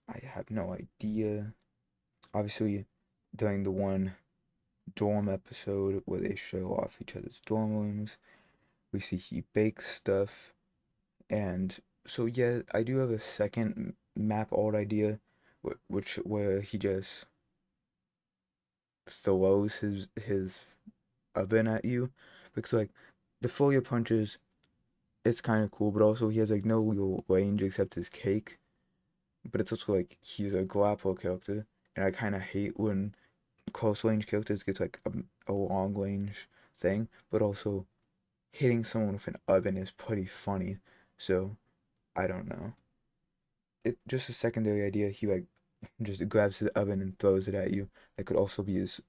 I have no idea. Obviously, during the one dorm episode where they show off each other's dorm rooms, we see he bakes stuff, and so yeah, I do have a second map alt idea, which where he just throws his oven at you, because like the Furia punches, it's kind of cool, but also he has like no real range except his cake. But it's also like he's a grapple character, and I kind of hate when close range characters get like a long range thing, but also hitting someone with an oven is pretty funny. So I don't know. It just a secondary idea. He like just grabs the oven and throws it at you. That could also be his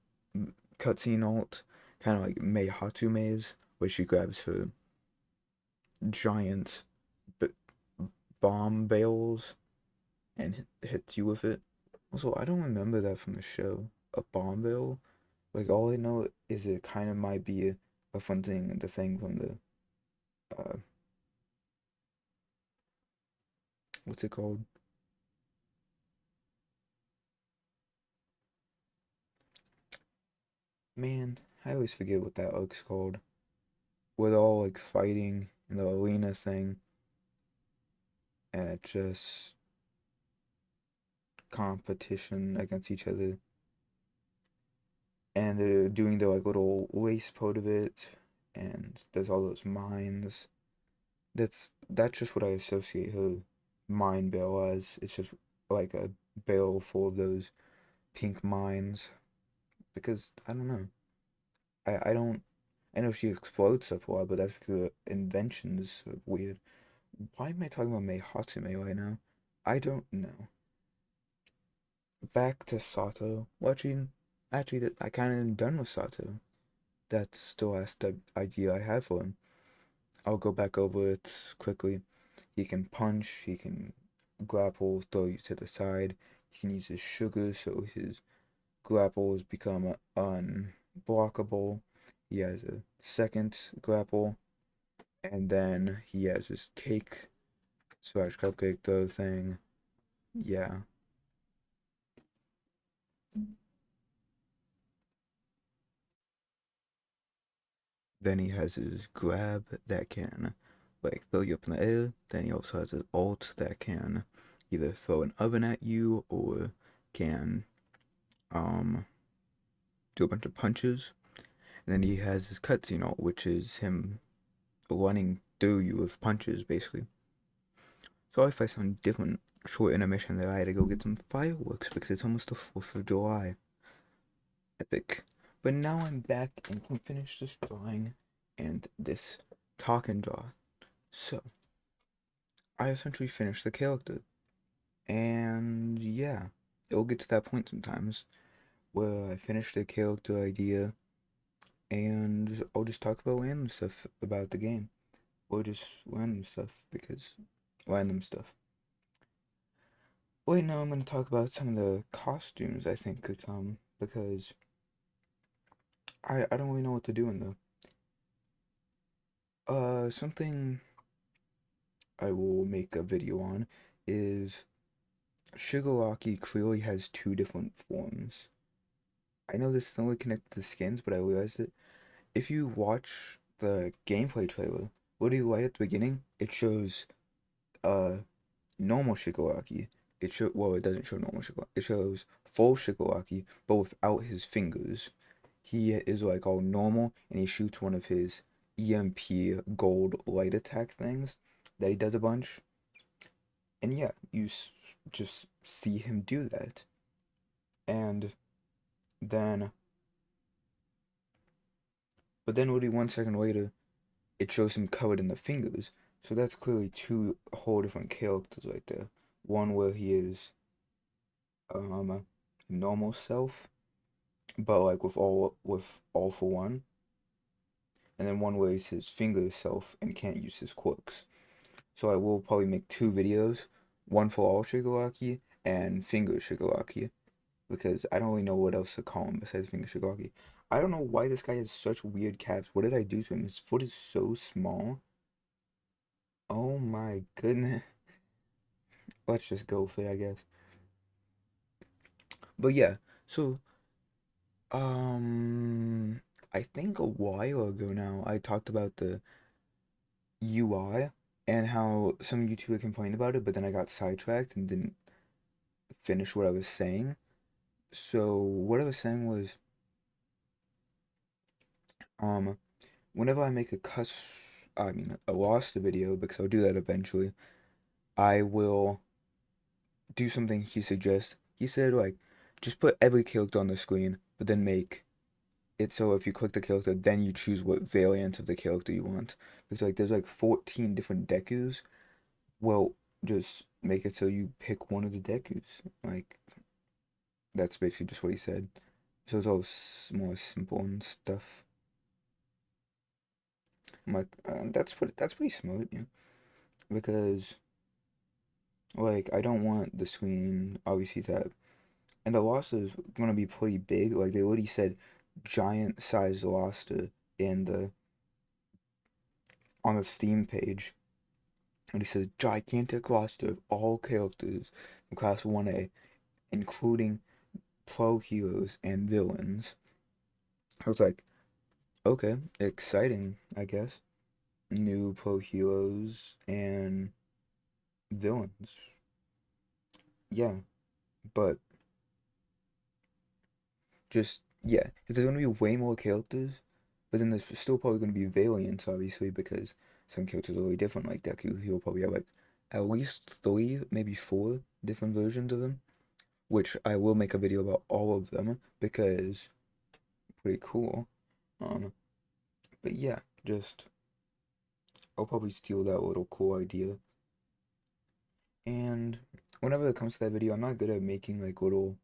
cutscene alt, kind of like Mei Hatume's, where she grabs her giant b bomb bales and hits you with it. Also, I don't remember that from the show. A bomb bale? Like, all I know is it kind of might be a fun thing, the thing from the, uh, what's it called? Man, I always forget what that looks called. We're all like fighting in the arena thing, and it just competition against each other, and they're doing the like little race part of it, and there's all those mines. That's just what I associate her mine bale as. It's just like a bale full of those pink mines. Because I don't know. I don't. I know she explodes stuff a lot, but that's because the inventions are weird. Why am I talking about Mei Hatsume right now? I don't know. Back to Sato. Actually, I kind of am done with Sato. That's the last idea I have for him. I'll go back over it quickly. He can punch, he can grapple, throw you to the side. He can use his sugar so his grapples become unblockable. He has a second grapple, and then he has his cake, slash cupcake throw thing. Yeah. Then he has his grab that can like throw you up in the air. Then he also has his ult that can either throw an oven at you or can um do a bunch of punches. And then he has his cutscene ult, which is him running through you with punches, basically. So if I sound different, short intermission that I had to go get some fireworks because it's almost the 4th of July. Epic. But now I'm back and can finish this drawing and this talk and draw. So, I essentially finished the character. And yeah, it'll get to that point sometimes where I finish the character idea and I'll just talk about random stuff about the game. Or just random stuff because random stuff. Wait, no, I'm gonna talk about some of the costumes I think could come because I don't really know what to do in them. Something I will make a video on is Shigaraki clearly has two different forms. I know this is only connected to skins, but I realized it. If you watch the gameplay trailer, literally right at the beginning, it shows uh normal Shigaraki. It doesn't show normal Shigaraki. It shows full Shigaraki, but without his fingers. He is like all normal, and he shoots one of his EMP gold light attack things that he does a bunch. And yeah, just see him do that, and then, but then literally 1 second later, it shows him covered in the fingers. So that's clearly two whole different characters right there. One where he is normal self, but like with all for one, and then one where he's his finger self and can't use his quirks. So I will probably make two videos, one for all Shigaraki and finger Shigaraki, because I don't really know what else to call him besides finger Shigaraki. I don't know why this guy has such weird calves. What did I do to him? His foot is so small. Oh my goodness. Let's just go for it, I guess. But yeah, so um I think a while ago now I talked about the UI and how some YouTuber complained about it, but then I got sidetracked and didn't finish what I was saying. So what I was saying was, um, whenever I make a lost video, because I'll do that eventually, I will do something he suggests. He said like, just put every character on the screen, but then make it so if you click the character, then you choose what variant of the character you want. Because like there's like 14 different Dekus, Well, just make it so you pick one of the Dekus. Like, that's basically just what he said. So it's all more simple and stuff. I'm like, that's pretty smart, yeah. Because like I don't want the screen obviously to have, and the loss is gonna be pretty big. Like they already said, giant size loss in the on the Steam page, and he says gigantic roster of all characters in Class 1A, including pro heroes and villains. I was like, okay, exciting, I guess. New pro heroes and villains. Yeah, but just yeah, if there's gonna be way more characters, but then there's still probably gonna be variants, obviously, because some characters are really different. Like Deku, he'll probably have like at least three, maybe four different versions of him, which I will make a video about all of them because pretty cool. Um, but yeah, just I'll probably steal that little cool idea. And whenever it comes to that video, I'm not good at making like little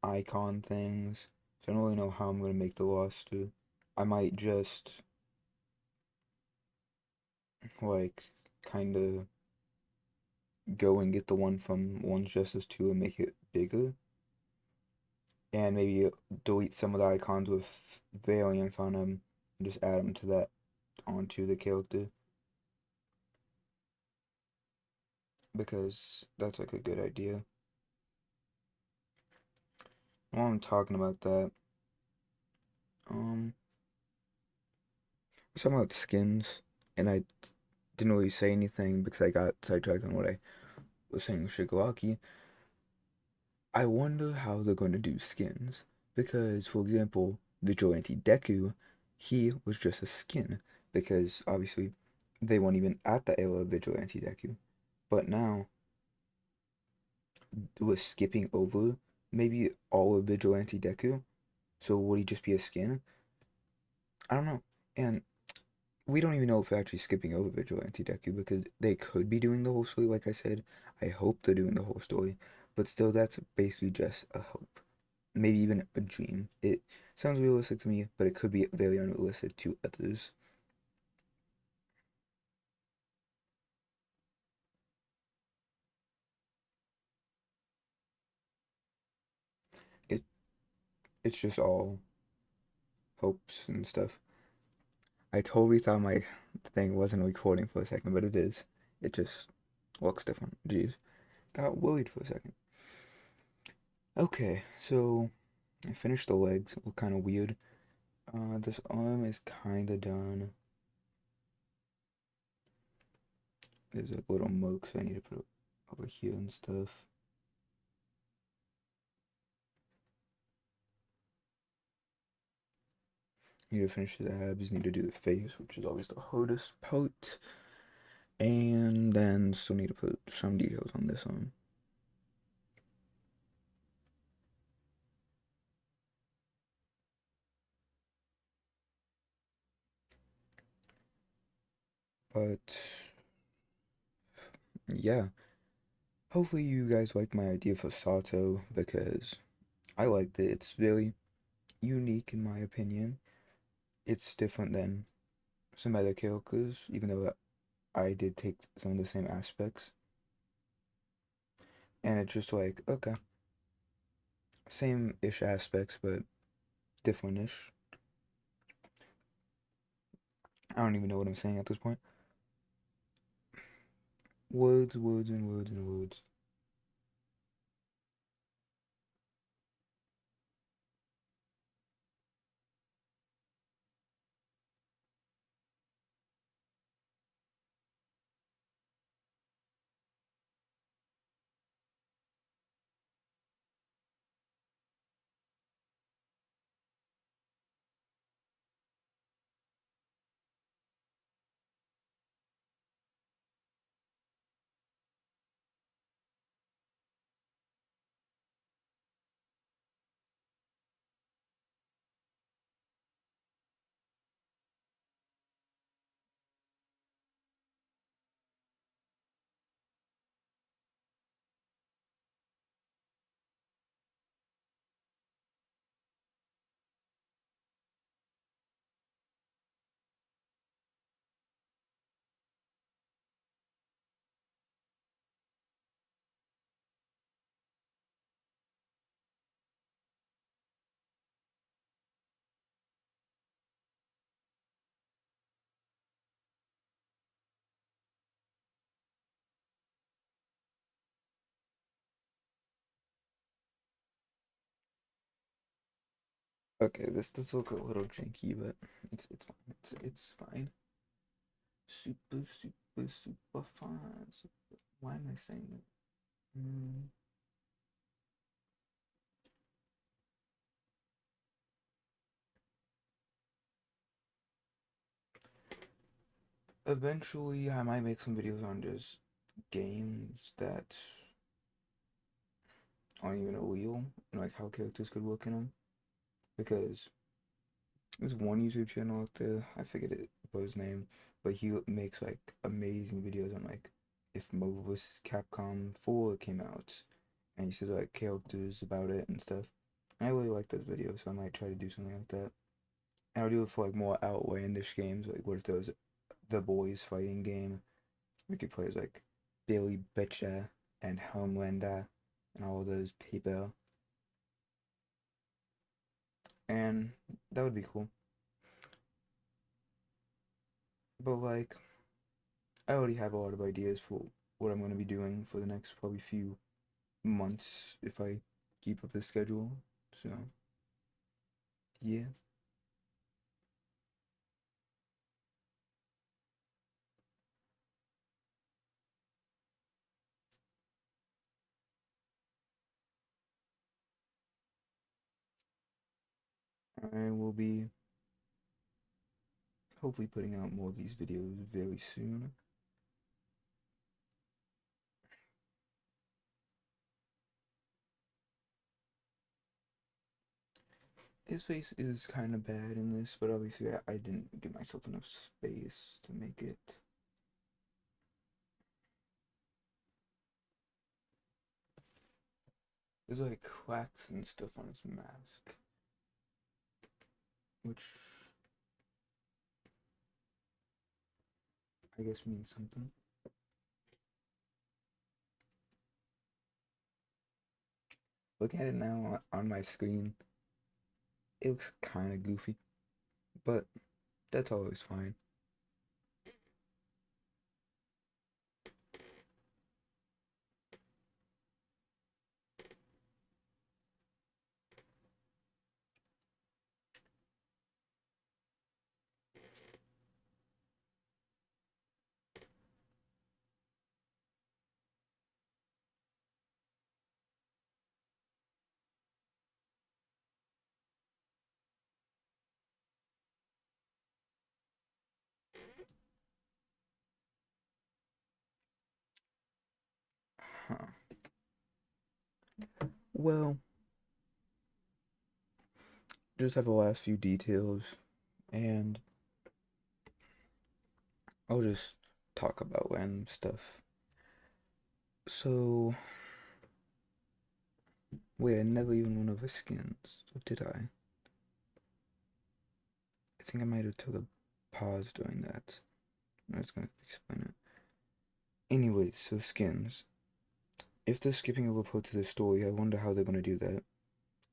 icon things, so I don't really know how I'm gonna make the roster. I might just like kind of go and get the one from One's Justice 2 and make it bigger, and maybe delete some of the icons with variants on them, and just add them to that onto the character because that's like a good idea. While I'm talking about that, um, some about skins, and I didn't really say anything because I got sidetracked on what I was saying with Shigaraki. I wonder how they're going to do skins. Because, for example, Vigilante Deku, he was just a skin. Because, obviously, they weren't even at the era of Vigilante Deku. But now, we're skipping over maybe all of Vigilante Deku. So, would he just be a skin? I don't know. And we don't even know if they're actually skipping over Vigilante Deku because they could be doing the whole story, like I said. I hope they're doing the whole story. But still, that's basically just a hope. Maybe even a dream. It sounds realistic to me, but it could be very unrealistic to others. It it's just all hopes and stuff. I totally thought my thing wasn't recording for a second, but it is. It just looks different. Jeez. Got worried for a second. Okay, so I finished the legs. Look kind of weird. This arm is kind of done. There's a little mark, so I need to put it over here and stuff. Need to finish the abs, need to do the face, which is always the hardest part. And then still need to put some details on this one. But yeah, hopefully you guys liked my idea for Sato because I liked it. It's very unique in my opinion. It's different than some other characters, even though I did take some of the same aspects. And it's just like, okay, same-ish aspects, but different-ish. I don't even know what I'm saying at this point. Words, words, and words, and words. Okay, this does look a little janky, but it's fine. It's fine. Super, super, super fine. Super, why am I saying that? Eventually, I might make some videos on just games that aren't even real, and like how characters could look in them. Because there's one YouTube channel out there, I forget it what his name, but he makes like amazing videos on like if Marvel vs. Capcom 4 came out, and he says like characters about it and stuff. And I really like those videos, so I might try to do something like that. And I'll do it for like more outlandish games, like what if there was the boys fighting game? We could play as like Billy Butcher and Homelander and all those people, and that would be cool. But like, I already have a lot of ideas for what I'm going to be doing for the next probably few months if I keep up the schedule. So, yeah. I will be hopefully putting out more of these videos very soon. His face is kind of bad in this, but obviously I didn't give myself enough space to make it. There's like cracks and stuff on his mask, which I guess means something. Looking at it now on my screen, it looks kind of goofy, but that's always fine. Huh. Well, just have the last few details, and I'll just talk about random stuff. So, wait, I never even went over skins, or did I? I think I might have took a pause during that. I was gonna explain it. Anyways, so skins. If they're skipping over part to the story, I wonder how they're gonna do that.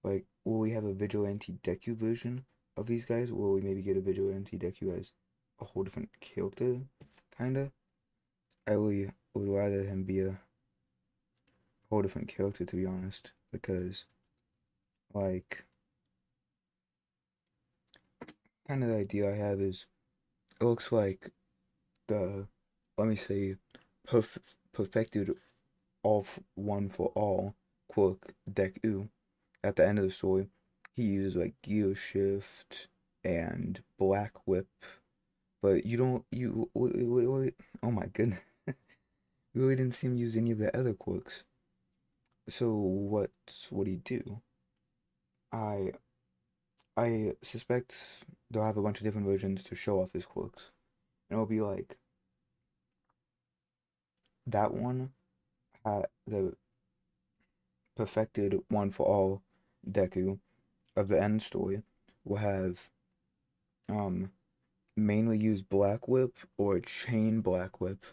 Like, will we have a Vigilante Deku version of these guys, or will we maybe get a Vigilante Deku as a whole different character, kinda? I really would rather him be a whole different character, to be honest, because, like, kind of the idea I have is it looks like the, let me say, perfected all one for all quirk Deku at the end of the story. He uses like gear shift and black whip, but you don't you wait, oh my goodness, you really didn't see him use any of the other quirks. So what do you do? I I suspect they'll have a bunch of different versions to show off his quirks, and it'll be like that one, the perfected one for all Deku of the end story will have um mainly use Black Whip or Chain Black Whip,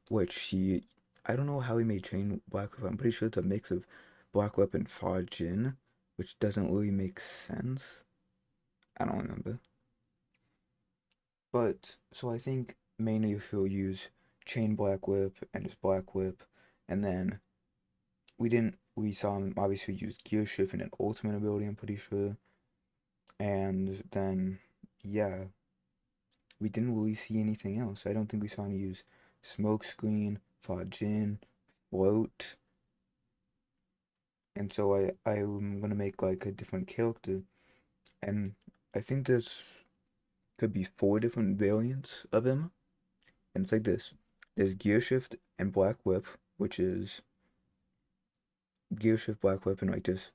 which he, I don't know how he made Chain Black Whip. I'm pretty sure it's a mix of Black Whip and Fajin, which doesn't really make sense. I don't remember. But so I think mainly he'll use Chain Black Whip and just Black Whip, and then we saw him obviously use Gear Shift and an ultimate ability, I'm pretty sure. And then, yeah, we didn't really see anything else. I don't think we saw him use Smokescreen, Fajin, Float, and so I'm gonna make like a different character, and I think there's could be four different variants of him, and it's like this. There's Gear Shift and Black Whip, which is Gear Shift, Black Whip, and like just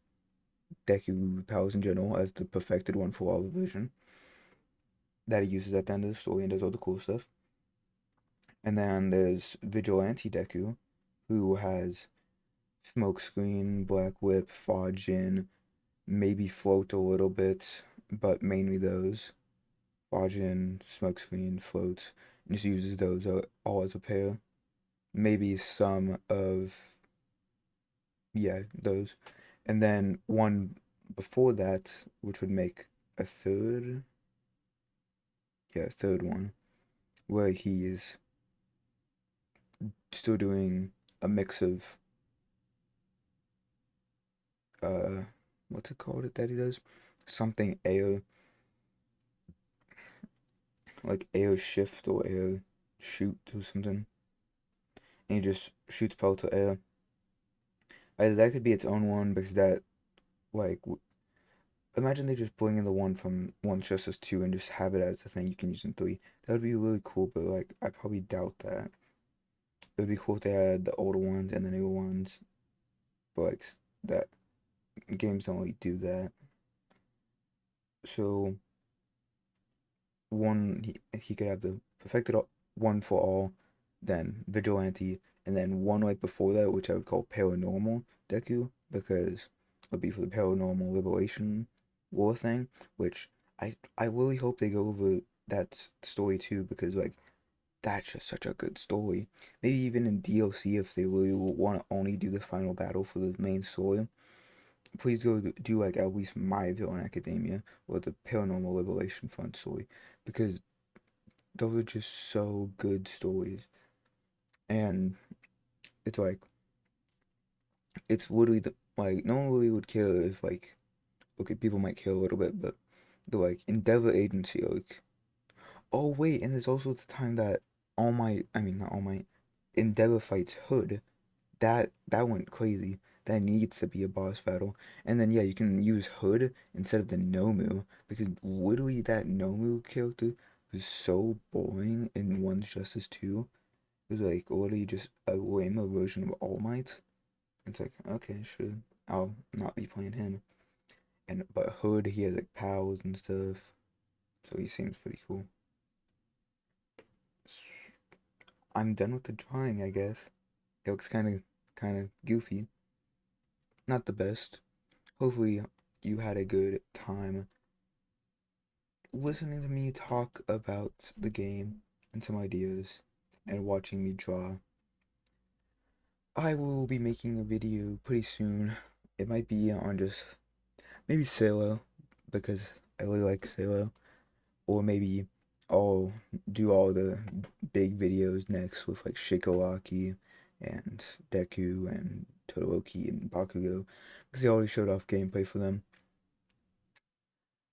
Deku powers in general as the perfected one for all vision that he uses at the end of the story and does all the cool stuff. And then there's Vigilante Deku, who has Smokescreen, Black Whip, Fajin, maybe Float a little bit, but mainly those. Fajin, Smokescreen, Float, and just uses those all as a pair. Maybe some of, yeah, those. And then one before that, which would make a third, yeah, a third one, where he is still doing a mix of, uh, what's it called that he does? Something air, like air shift or air shoot or something. And he just shoots pellet to air. Either that could be its own one because that, like, imagine they just bring in the one from One Justice 2 and just have it as a thing you can use in 3. That would be really cool, but, like, I probably doubt that. It would be cool if they had the older ones and the newer ones, but, like, that games don't really do that. So, one, he could have the perfected one for all, then Vigilante, and then one right before that, which I would call Paranormal Deku, because it would be for the Paranormal Liberation War thing, which I really hope they go over that story too, because like that's just such a good story. Maybe even in DLC if they really want to only do the final battle for the main story. Please go do like at least My Villain Academia or the Paranormal Liberation Front story because those are just so good stories. And it's like it's literally like no one really would care if like okay people might care a little bit, but the like Endeavor Agency like oh wait, and there's also the time that All Might I mean not All Might Endeavor fights Hood. That went crazy. That needs to be a boss battle. And then yeah, you can use Hood instead of the Nomu because literally that Nomu character was so boring in One's Justice 2. It was like literally just a lamer version of All Might. It's like, okay, sure. I'll not be playing him. And but Hood, he has like pals and stuff. So he seems pretty cool. I'm done with the drawing, I guess. It looks kinda goofy. Not the best. Hopefully you had a good time listening to me talk about the game and some ideas and watching me draw. I will be making a video pretty soon. It might be on just maybe Salo because I really like Salo. Or maybe I'll do all the big videos next with like Shikalaki and Deku and Todoroki and Bakugo because they already showed off gameplay for them.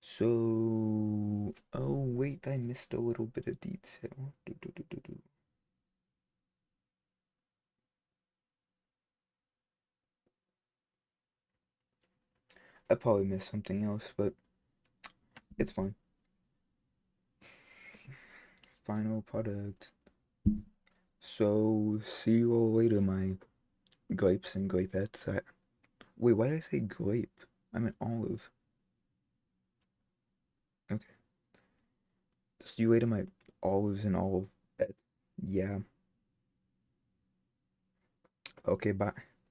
So, oh wait, I missed a little bit of detail. I probably missed something else, but it's fine. Final product. So, see you all later, my grapes and grapettes. Wait, why did I say grape? I meant olive. Okay. See you later, my olives and olive. Yeah. Okay, bye.